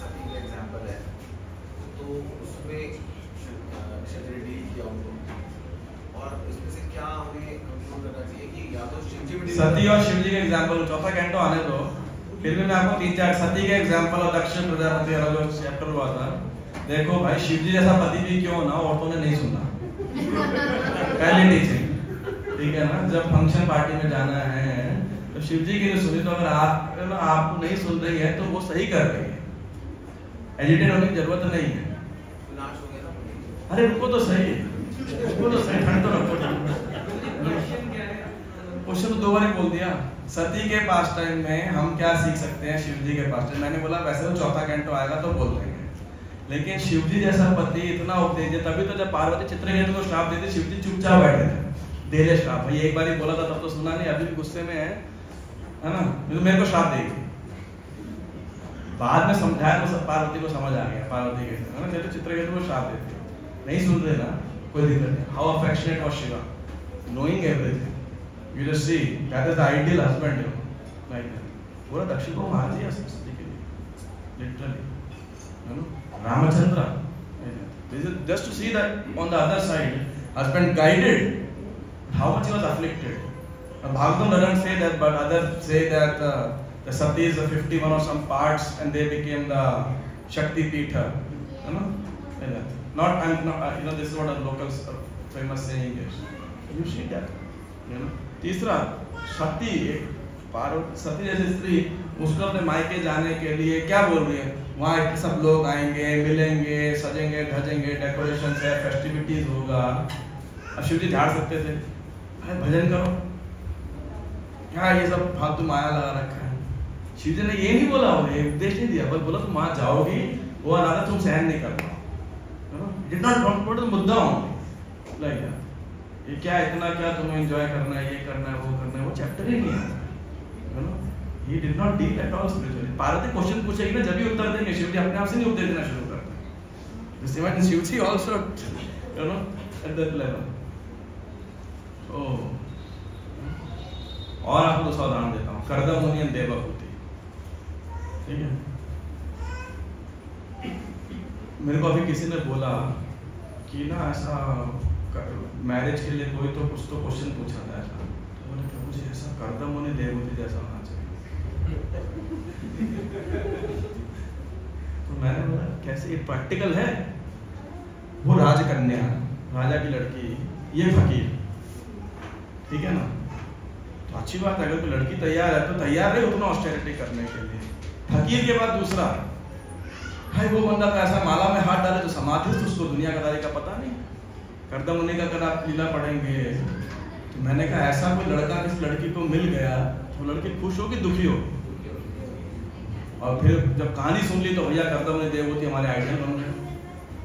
सती का एग्जांपल है, तो उसमें क्षत्रिय डील किया उनको, और इसमें से क्या हमें कंक्लूड करना चाहिए कि या तो शिवजी में सती और शिवजी के एग्जांपल, चौथा कैंटो आने दो, फिर भी मैं आपको 3-4 सती के एग्जांपल और दक्ष प्रजापति वाला जो चैप्टर हुआ था, देखो भाई शिवजी जैसा पति भी क्यों ना, औरतों ने नहीं सुनना. पहली टीचिंग, ठीक है ना. जब फंक्शन पार्टी में जाना है तो शिवजी की सुनी, तो अगर आपको नहीं सुन रही है तो वो सही कर रही है, एजिटेट होने की जरूरत नहीं है. नाश हो गया ना. अरे रुको तो सही, ठंड तो रखो. क्वेश्चन तो 2 बार बोल दिया. सती के पास टाइम में हम क्या सीख सकते हैं शिवजी के पास टाइम. मैंने बोला वैसे तो चौथा कैंटो आएगा तो बोल देंगे, लेकिन शिवजी जैसा पति इतना उपदेश है. तभी तो जब पार्वती चित्रकेतु को श्राप देती, शिवजी चुपचाप बैठे थे, दे दे श्राप. भाई एक बार ही बोला था तब तो सुना नहीं, अभी भी गुस्से में है ना. तो मेरे को श्राप देगी. बाद में समझाया तो सब पार्वती को समझ आ गया. पार्वती कहते हैं ना, चित्रकेतु को श्राप देती, नहीं सुन रहे ना, कोई दिक्कत नहीं. How affectionate was Shiva, knowing everything. You just see that is the ideal husband, you know, like that. पूरा दक्षिण को मार दिया सती के लिए, literally, you know. Ramachandra, this is just to see that on the other side, husband guided, how much he was afflicted. Bhagavatam doesn't say that, but others say that the satis, the 51 or some parts, and they became the Shakti Pitha, you know. Not, you know, this is what a local famous saying is. You see that, you know. तीसरा, सती, सती जैसी स्त्री, उसको अपने मायके जाने के लिए क्या बोल रही है? वहाँ सब लोग आएंगे, मिलेंगे, सजेंगे, ढजेंगे, डेकोरेशन है, फेस्टिविटीज होगा. अब शिव जी झाड़ सकते थे, अरे भजन करो, क्या ये सब फालतू माया लगा रखा है? शिव जी ने ये नहीं बोला, उन्हें उपदेश नहीं दिया, बस बोला तुम वहाँ जाओगी, वो अनादर तुम सहन नहीं कर पाओ. Did not talk about the मुद्दा only, like that. ये क्या इतना क्या तुम्हें एंजॉय करना है, ये करना है, वो करना है, वो चैप्टर ही नहीं है, you know. He did not deal at all spiritually. Parvati question पूछेगी ना, जब भी उत्तर देंगे. शिव जी अपने आप से नहीं उपदेश देना शुरू करते. This event Shiv ji also, you know, at that level. So, और आपको दूसरा उदाहरण देता हूँ, कर्दम मुनि एंड देवहूति. ठीक है, मेरे को अभी किसी ने बोला कि ना ऐसा मैरिज के लिए कोई तो कुछ तो क्वेश्चन पूछा था ऐसा, तो बोले प्रभु जी ऐसा कर्दम मुनि देवहूति जैसा होना चाहिए. तो मैंने बोला कैसे, ये प्रैक्टिकल है? वो राजकन्या, राजा की लड़की, ये फकीर, ठीक है ना. तो अच्छी बात है, अगर कोई लड़की तैयार है तो तैयार है उतना ऑस्टेरिटी करने के लिए. फकीर के बाद दूसरा, भाई वो बंदा तो ऐसा माला में हाथ डाले तो समाधि, तो उसको दुनियादारी का पता नहीं. कर्दम मुनि का अगर आप लीला पढ़ेंगे तो मैंने कहा ऐसा कोई लड़का किस लड़की को मिल गया तो लड़की खुश होगी दुखी हो. और फिर जब कहानी सुन ली तो भैया कर्दम मुनि देवहूति हमारे आइडियल बन गए.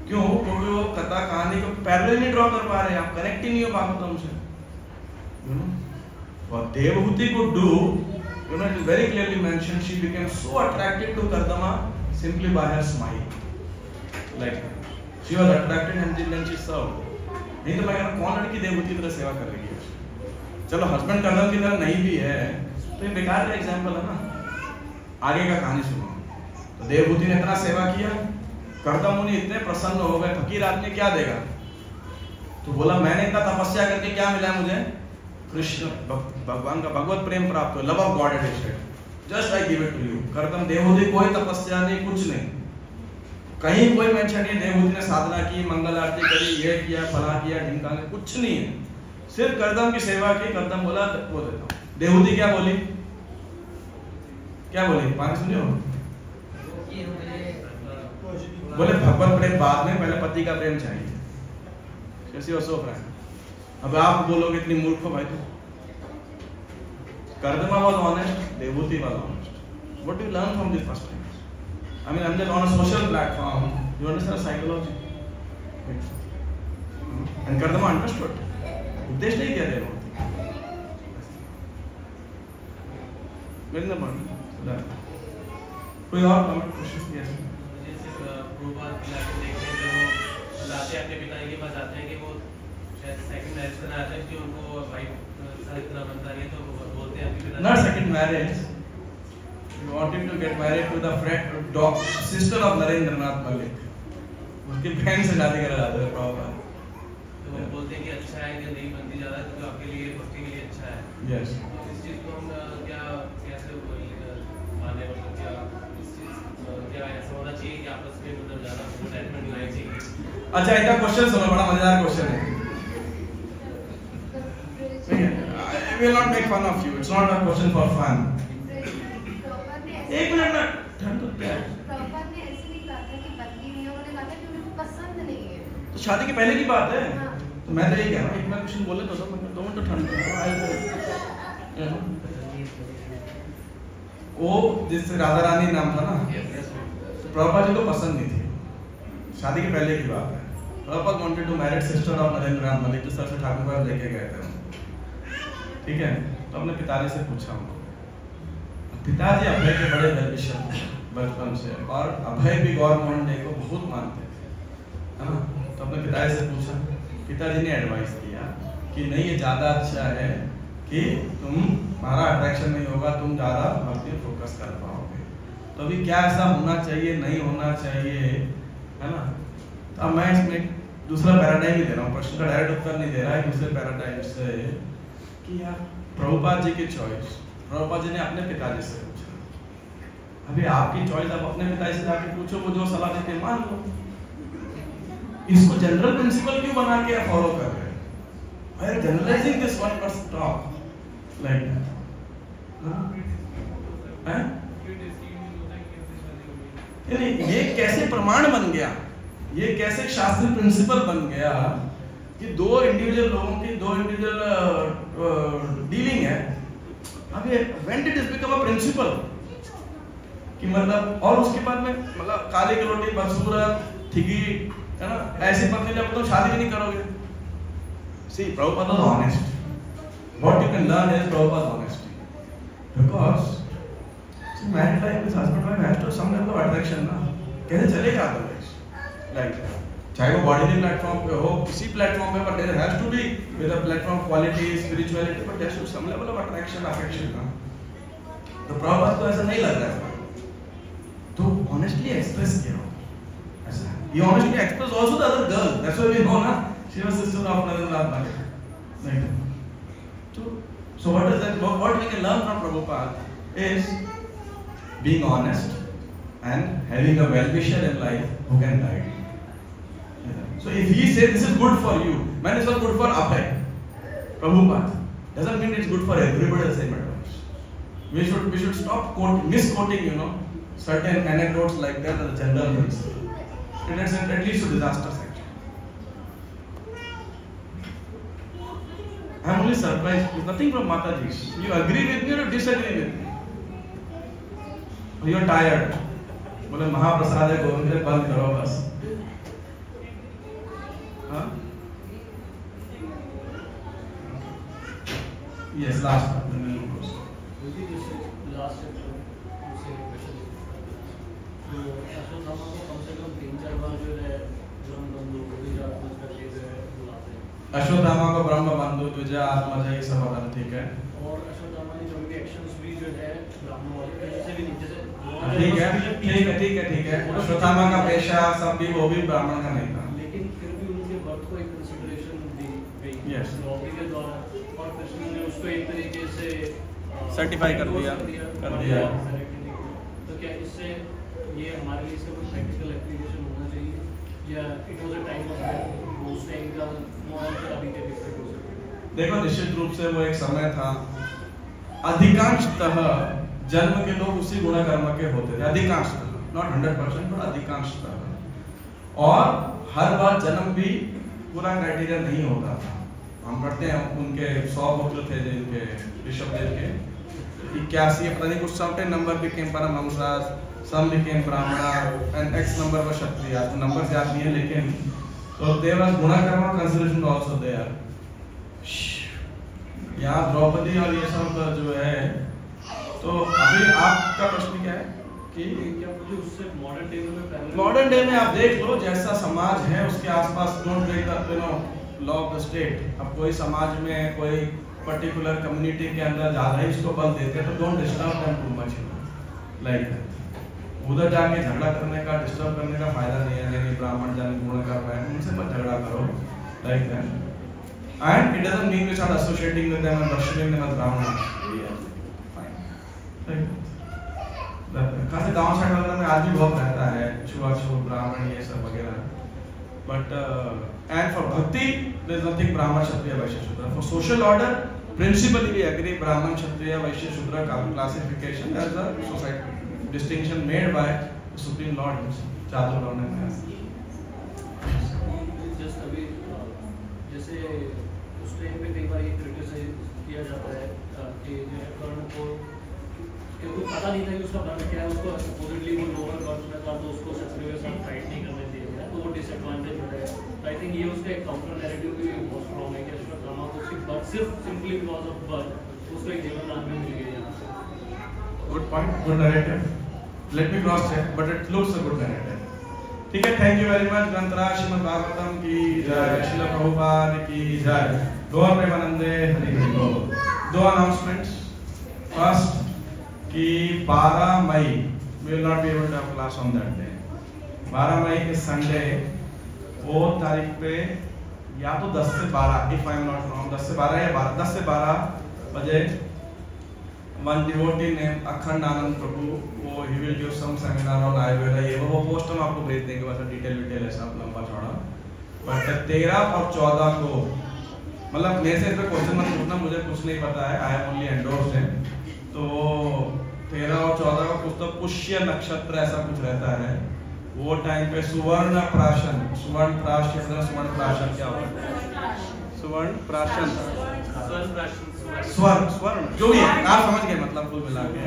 क्यों? क्योंकि वो कथा कहानी को पैरेलल नहीं ड्रॉ कर पा रहे, आप कनेक्ट ही नहीं हो भागवतम से, you know. For Devhuti could do, you know, it is very clearly mentioned, she became so attracted to Kardama simply by her smile. Like she was attracted and then she served. नहीं तो मैं कहना कौन लड़की देवहूति की तरह सेवा कर रही है? चलो हस्बैंड कर्दम की तरह नहीं भी है तो ये बेकार का एग्जाम्पल है ना. आगे का कहानी सुनो. तो देवहूति ने इतना सेवा किया, कर्दम मुनि इतने प्रसन्न हो गए, फकीर आदमी क्या देगा? तो बोला मैंने इतना तपस्या करके क्या मिला मुझे? कृष्ण भगवान का भगवत प्रेम प्राप्त हो, love of God it is just I give it to you. Kardama Devahuti कोई तपस्या नहीं, कुछ नहीं, कहीं कोई मेंशन नहीं देवहूति ने साधना की, मंगल आरती करी, ये किया, फला किया, ढिमका, कुछ नहीं है, सिर्फ कर्दम की सेवा की. कर्दम बोला वो देता हूं. देवहूति क्या बोली? क्या बोली? पानी सुनियो. बोले भगवत प्रेम बाद में, पहले पति का प्रेम चाहिए. कैसी हो सो फ्रेंड? अब आप बोलोगे इतनी मूर्ख हो भाई. तो कर्दमा was honest, Devahuti was honest. What do you learn from this first thing? I mean, I'm just on a social platform. You understand psychology? And Kardama understood. उपदेश नहीं दिया देवहूति. मेरे नंबर कोई और कमेंट क्वेश्चन? यस. प्रोबात लाते अपने पिताजी के पास आते हैं कि वो शायद सेकंड मैरिज करना चाहते हैं कि उनको वाइफ इतना बनता नहीं है, तो बोलते हैं अपने पिताजी. Not second marriage. He wanted to get married to the friend, sister of Narendranath Malik. उसकी बहन से शादी करा जाता है प्रॉपर. तो वो बोलते हैं कि अच्छा है कि नहीं बनती ज़्यादा, तो आपके लिए भक्ति के लिए अच्छा है. Yes. तो इस चीज़ को हम क्या कैसे माने, मतलब क्या इस चीज़ क्या ऐसा होना चाहिए कि आपस में मतलब ज़्यादा अटैचमेंट लानी चाहिए? अच्छा इतना क्वेश्चन सुनो, बड़ा मजेदार क्वेश्चन है. I will not make fun of you. It's not a question for fun. एक मिनट ना, ठंड तो क्या है? प्रभुपाद ने ऐसे नहीं कहा था कि बदली नहीं है, उन्होंने कहा था कि उनको पसंद नहीं है. तो शादी के पहले की बात है. हाँ. तो मैं तो यही कह रहा हूँ, एक बार क्वेश्चन बोले तो सब दो मिनट ठंड तो वो जिससे राधा रानी नाम था ना, प्रभुपाद जी को पसंद नहीं थी. शादी के पहले की बात है. Prabhupada wanted to married sister of Narendranath Mallik, जो सर से ठाकुर पास लेके गए थे. ठीक है, तो अपने पिताजी से पूछा उनको. पिताजी अभय के बड़े वेलविशर बचपन से, और अभय भी गौर मोहन डे को बहुत मानते थे, है ना. तो अपने पिताजी से पूछा कि पिताजी ने एडवाइस दिया कि नहीं ये ज़्यादा अच्छा है कि तुम्हारा अट्रैक्शन नहीं होगा, तुम ज़्यादा भक्ति फोकस कर पाओगे। तो अभी क्या ऐसा होना चाहिए, नहीं होना चाहिए, है ना। तो अब मैं इसमें दूसरा पैराडाइम ही दे रहा हूँ, प्रश्न का डायरेक्ट उत्तर नहीं दे रहा है, दूसरे पैराडाइम से कि यार प्रभुपाद जी की चॉइस, प्रभुपाद जी ने अपने पिताजी से पूछा, अभी आपकी चॉइस आप अपने पिताजी से जाके पूछो, वो जो सलाह देते मान लो। इसको जनरल प्रिंसिपल क्यों बना के फॉलो कर रहे हैं? I am generalizing this one person talk like that. ये कैसे प्रमाण बन गया, ये कैसे शास्त्रीय प्रिंसिपल बन गया कि दो इंडिविजुअल लोगों की दो इंडिविजुअल डीलिंग है। अब ये when did it become a principle कि मतलब, और उसके बाद में मतलब काली कलोटी बदसूरत ठगी, है ना, ऐसी पत्नी जब तो शादी भी नहीं करोगे। See, Prabhupada was honest. What you can learn is Prabhupada's honesty. Because see, married life is husband wife has to some level of attraction ना, कैसे चलेगा otherwise? Like चाहे वो बॉडी प्लेटफॉर्म पे हो, किसी प्लेटफॉर्म पे, but there has to be with a platform quality, spirituality, but there should some level of attraction, affection ना। तो Prabhupada को ऐसा नहीं लग रहा है, तो honestly express किया हो ऐसा। He honestly expressed also the other girl. That's why we know ना, she was sister of Narendranath Bhagwan. Right. So what is that? What we can learn from Prabhupada is being honest and having a well-wisher in life who can guide you. So if he says this is good for you, man, it's not good for Abhay, Prabhupada, doesn't mean it's good for everybody the same advice. We should stop misquoting, you know, certain anecdotes like that as a general principle. It leads to disasters. I am only surprised. There's nothing from Mataji. You agree with me or disagree with me? Or you are tired? बोले महाप्रसाद है गोविंद से बंद करो बस। हाँ? Yes, last one. Then we'll go. Last chapter. तो अश्वत्थामा को कम से कम 3-4 बार जो है ब्रह्म बंधु द्विजात्मज करके जो है बुलाते हैं। अश्वत्थामा को ब्रह्म बंधु द्विजात्मज ये सब बता ठीक है। और अश्वत्थामा ने जो भी एक्शंस भी जो है ब्राह्मण वाले जैसे भी नीचे से ठीक है। अश्वत्थामा का पेशा सब भी वो भी ब्राह्मण का नहीं था। लेकिन फिर भी उनके वर्क को एक कंसीडरेशन दी गई। Yes. लॉबी के द्वारा और कृष्ण ने उसको एक तरीके से सर्टिफाई कर दिया। तो क्या इससे ये हमारे लिए इसका कोई प्रैक्टिकल एप्लीकेशन होना चाहिए या it was a time of उस टाइम का और अभी के डिफरेंट हो सकता है? देखो निश्चित रूप से वो एक समय था, अधिकांशतः जन्म के लोग उसी गुण कर्म के होते थे, अधिकांशतः, नॉट 100% पर अधिकांशतः। और हर बार जन्म भी पूरा क्राइटेरिया नहीं होता था। हम पढ़ते हैं उनके 100 पुत्र थे जिनके ऋषभदेव के 81 पता नहीं कुछ certain number became paramahamsa, some became brahmana and X number was kshatriya. तो नंबर याद नहीं है लेकिन तो there was guna karma consideration also there. यहाँ द्रौपदी और ये सब जो है, तो अभी आपका प्रश्न क्या है कि क्या मुझे उससे मॉडर्न डे में आप देख लो जैसा समाज है उसके आसपास don't break the law of the state. अब कोई समाज में कोई पर्टिकुलर कम्युनिटी के अंदर ज्यादा ही इसको बल देते हैं तो don't disturb them too much like that. उधर जाके झगड़ा करने का, डिस्टर्ब करने का फायदा नहीं है। नहीं ब्राह्मण जाने गुण कर रहे हैं उनसे मत झगड़ा करो like that. And it doesn't mean we start associating with them and worshiping them as Brahmanas. Fine. खास गांव साइड वगैरह में आज भी बहुत रहता है छुआछूत ब्राह्मण ये सब वगैरह। But and for bhakti there is nothing Brahman, Kshatriya, Vaishya, Shudra. For social order, principally we agree Brahman, Kshatriya, Vaishya, Shudra classification as a society distinction made by the Supreme Lord himself. चातुर्वर्ण्य में। Just अभी जैसे उस टाइम पे कई बार ये क्रिटिसाइज किया जाता है कि जो है कर्ण को क्योंकि पता नहीं था कि उसका वर्ण क्या है, उसको सपोजिटली वो लोअर बर्थ में था तो उसको शत्रु के साथ फाइट नहीं करने दिया गया तो वो डिसएडवांटेज हो गया। तो आई थिंक ये उसका एक काउंटर नैरेटिव भी बहुत स्ट्रांग है कि अश्वत्थामा को सिर्फ सिंपली बिकॉज ऑफ बर्थ उसको एक जीवन दान में मिल गया यहाँ से। Good point, good narrative. Let me cross check, but it looks a good narrative. ठीक है, thank you very much. Granthraj Shrimad Bhagavatam की जय, श्रील प्रभुपाद की जय, गौर प्रेमानंदे हरि हरि बोल। दो अनाउंसमेंट्स। फर्स्ट कि 12 मई we will not be able to have class on that day. 12 मई के संडे वो तारीख पे या तो 10 से 12 if I am not wrong 10 से 12 या 10 से 12 बजे one devotee named अखंड आनंद प्रभु वो he will give some seminar on Ayurveda। ये वो पोस्ट हम आपको भेज देंगे, वैसा डिटेल है सब लंबा चौड़ा। बट 13 और 14 को मतलब मेरे से इस पे क्वेश्चन मत पूछना, मुझे कुछ नहीं पता है, आई एम ओनली एंडोर्स्ड है। तो 13 और 14 का कुछ तो पुष्य नक्षत्र ऐसा कुछ रहता है, वो टाइम पे सुवर्ण प्राशन क्या होता है? सुवर्ण प्राशन स्वर्ण जो भी है आप समझ गए, मतलब कुल मिला के।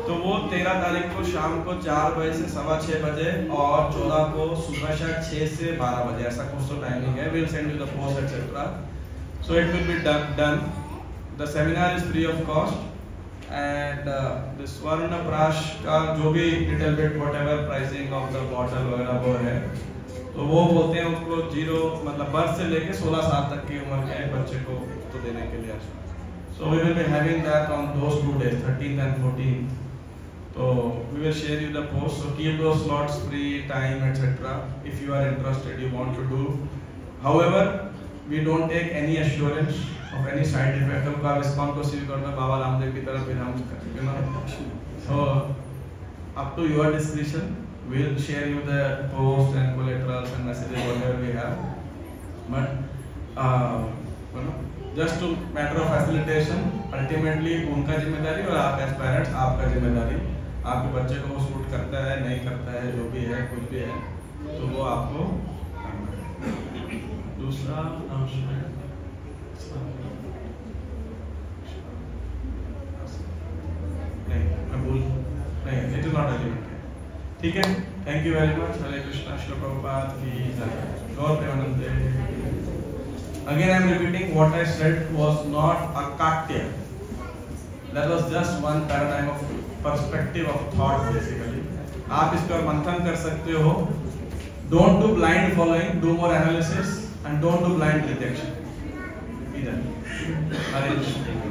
तो वो 13 तारीख को शाम को 4 बजे से 6:15 बजे और 14 को सुबह शायद 6 से 12 बजे, ऐसा कुछ तो टाइमिंग है। Will send you the post etcetera, so it will be done. The seminar is free of cost and the स्वर्ण प्राश का जो भी little bit whatever pricing of the bottle वगैरह वो है, तो वो बोलते हैं उसको 0 मतलब बर्थ से लेके 16 साल तक की उम्र के बच्चे को तो देने के लिए। So we will be having that on those 2 days 13th and 14th। तो we will share you the post, so keep those slots free, time etc. if you are interested, you want to do. However, we don't take any assurance of any side effect। हम का रिस्पॉन्स को सीव करना बाबा रामदेव की तरफ फिर हम you know, so up to your discretion, we will share you the post and collaterals and messages whatever we have, but you know, just to matter of facilitation, ultimately उनका जिम्मेदारी और आप as parents आपका जिम्मेदारी। आपके बच्चे को वो सूट करता है नहीं करता है जो भी है कुछ भी है तो वो आपको। दूसरा नहीं इट इज नॉट एलिमेंट। ठीक है, थैंक यू वेरी मच। हरे कृष्णा, श्री प्रभुपाद की जय, गौर प्रेमानंदे। Again I am repeating what I said was not a Katya. That was just one paradigm of perspective of thought basically. आप इस पर मंथन कर सकते हो। Don't do blind following, do more analysis and don't do blind rejection. Either. Hare Krishna.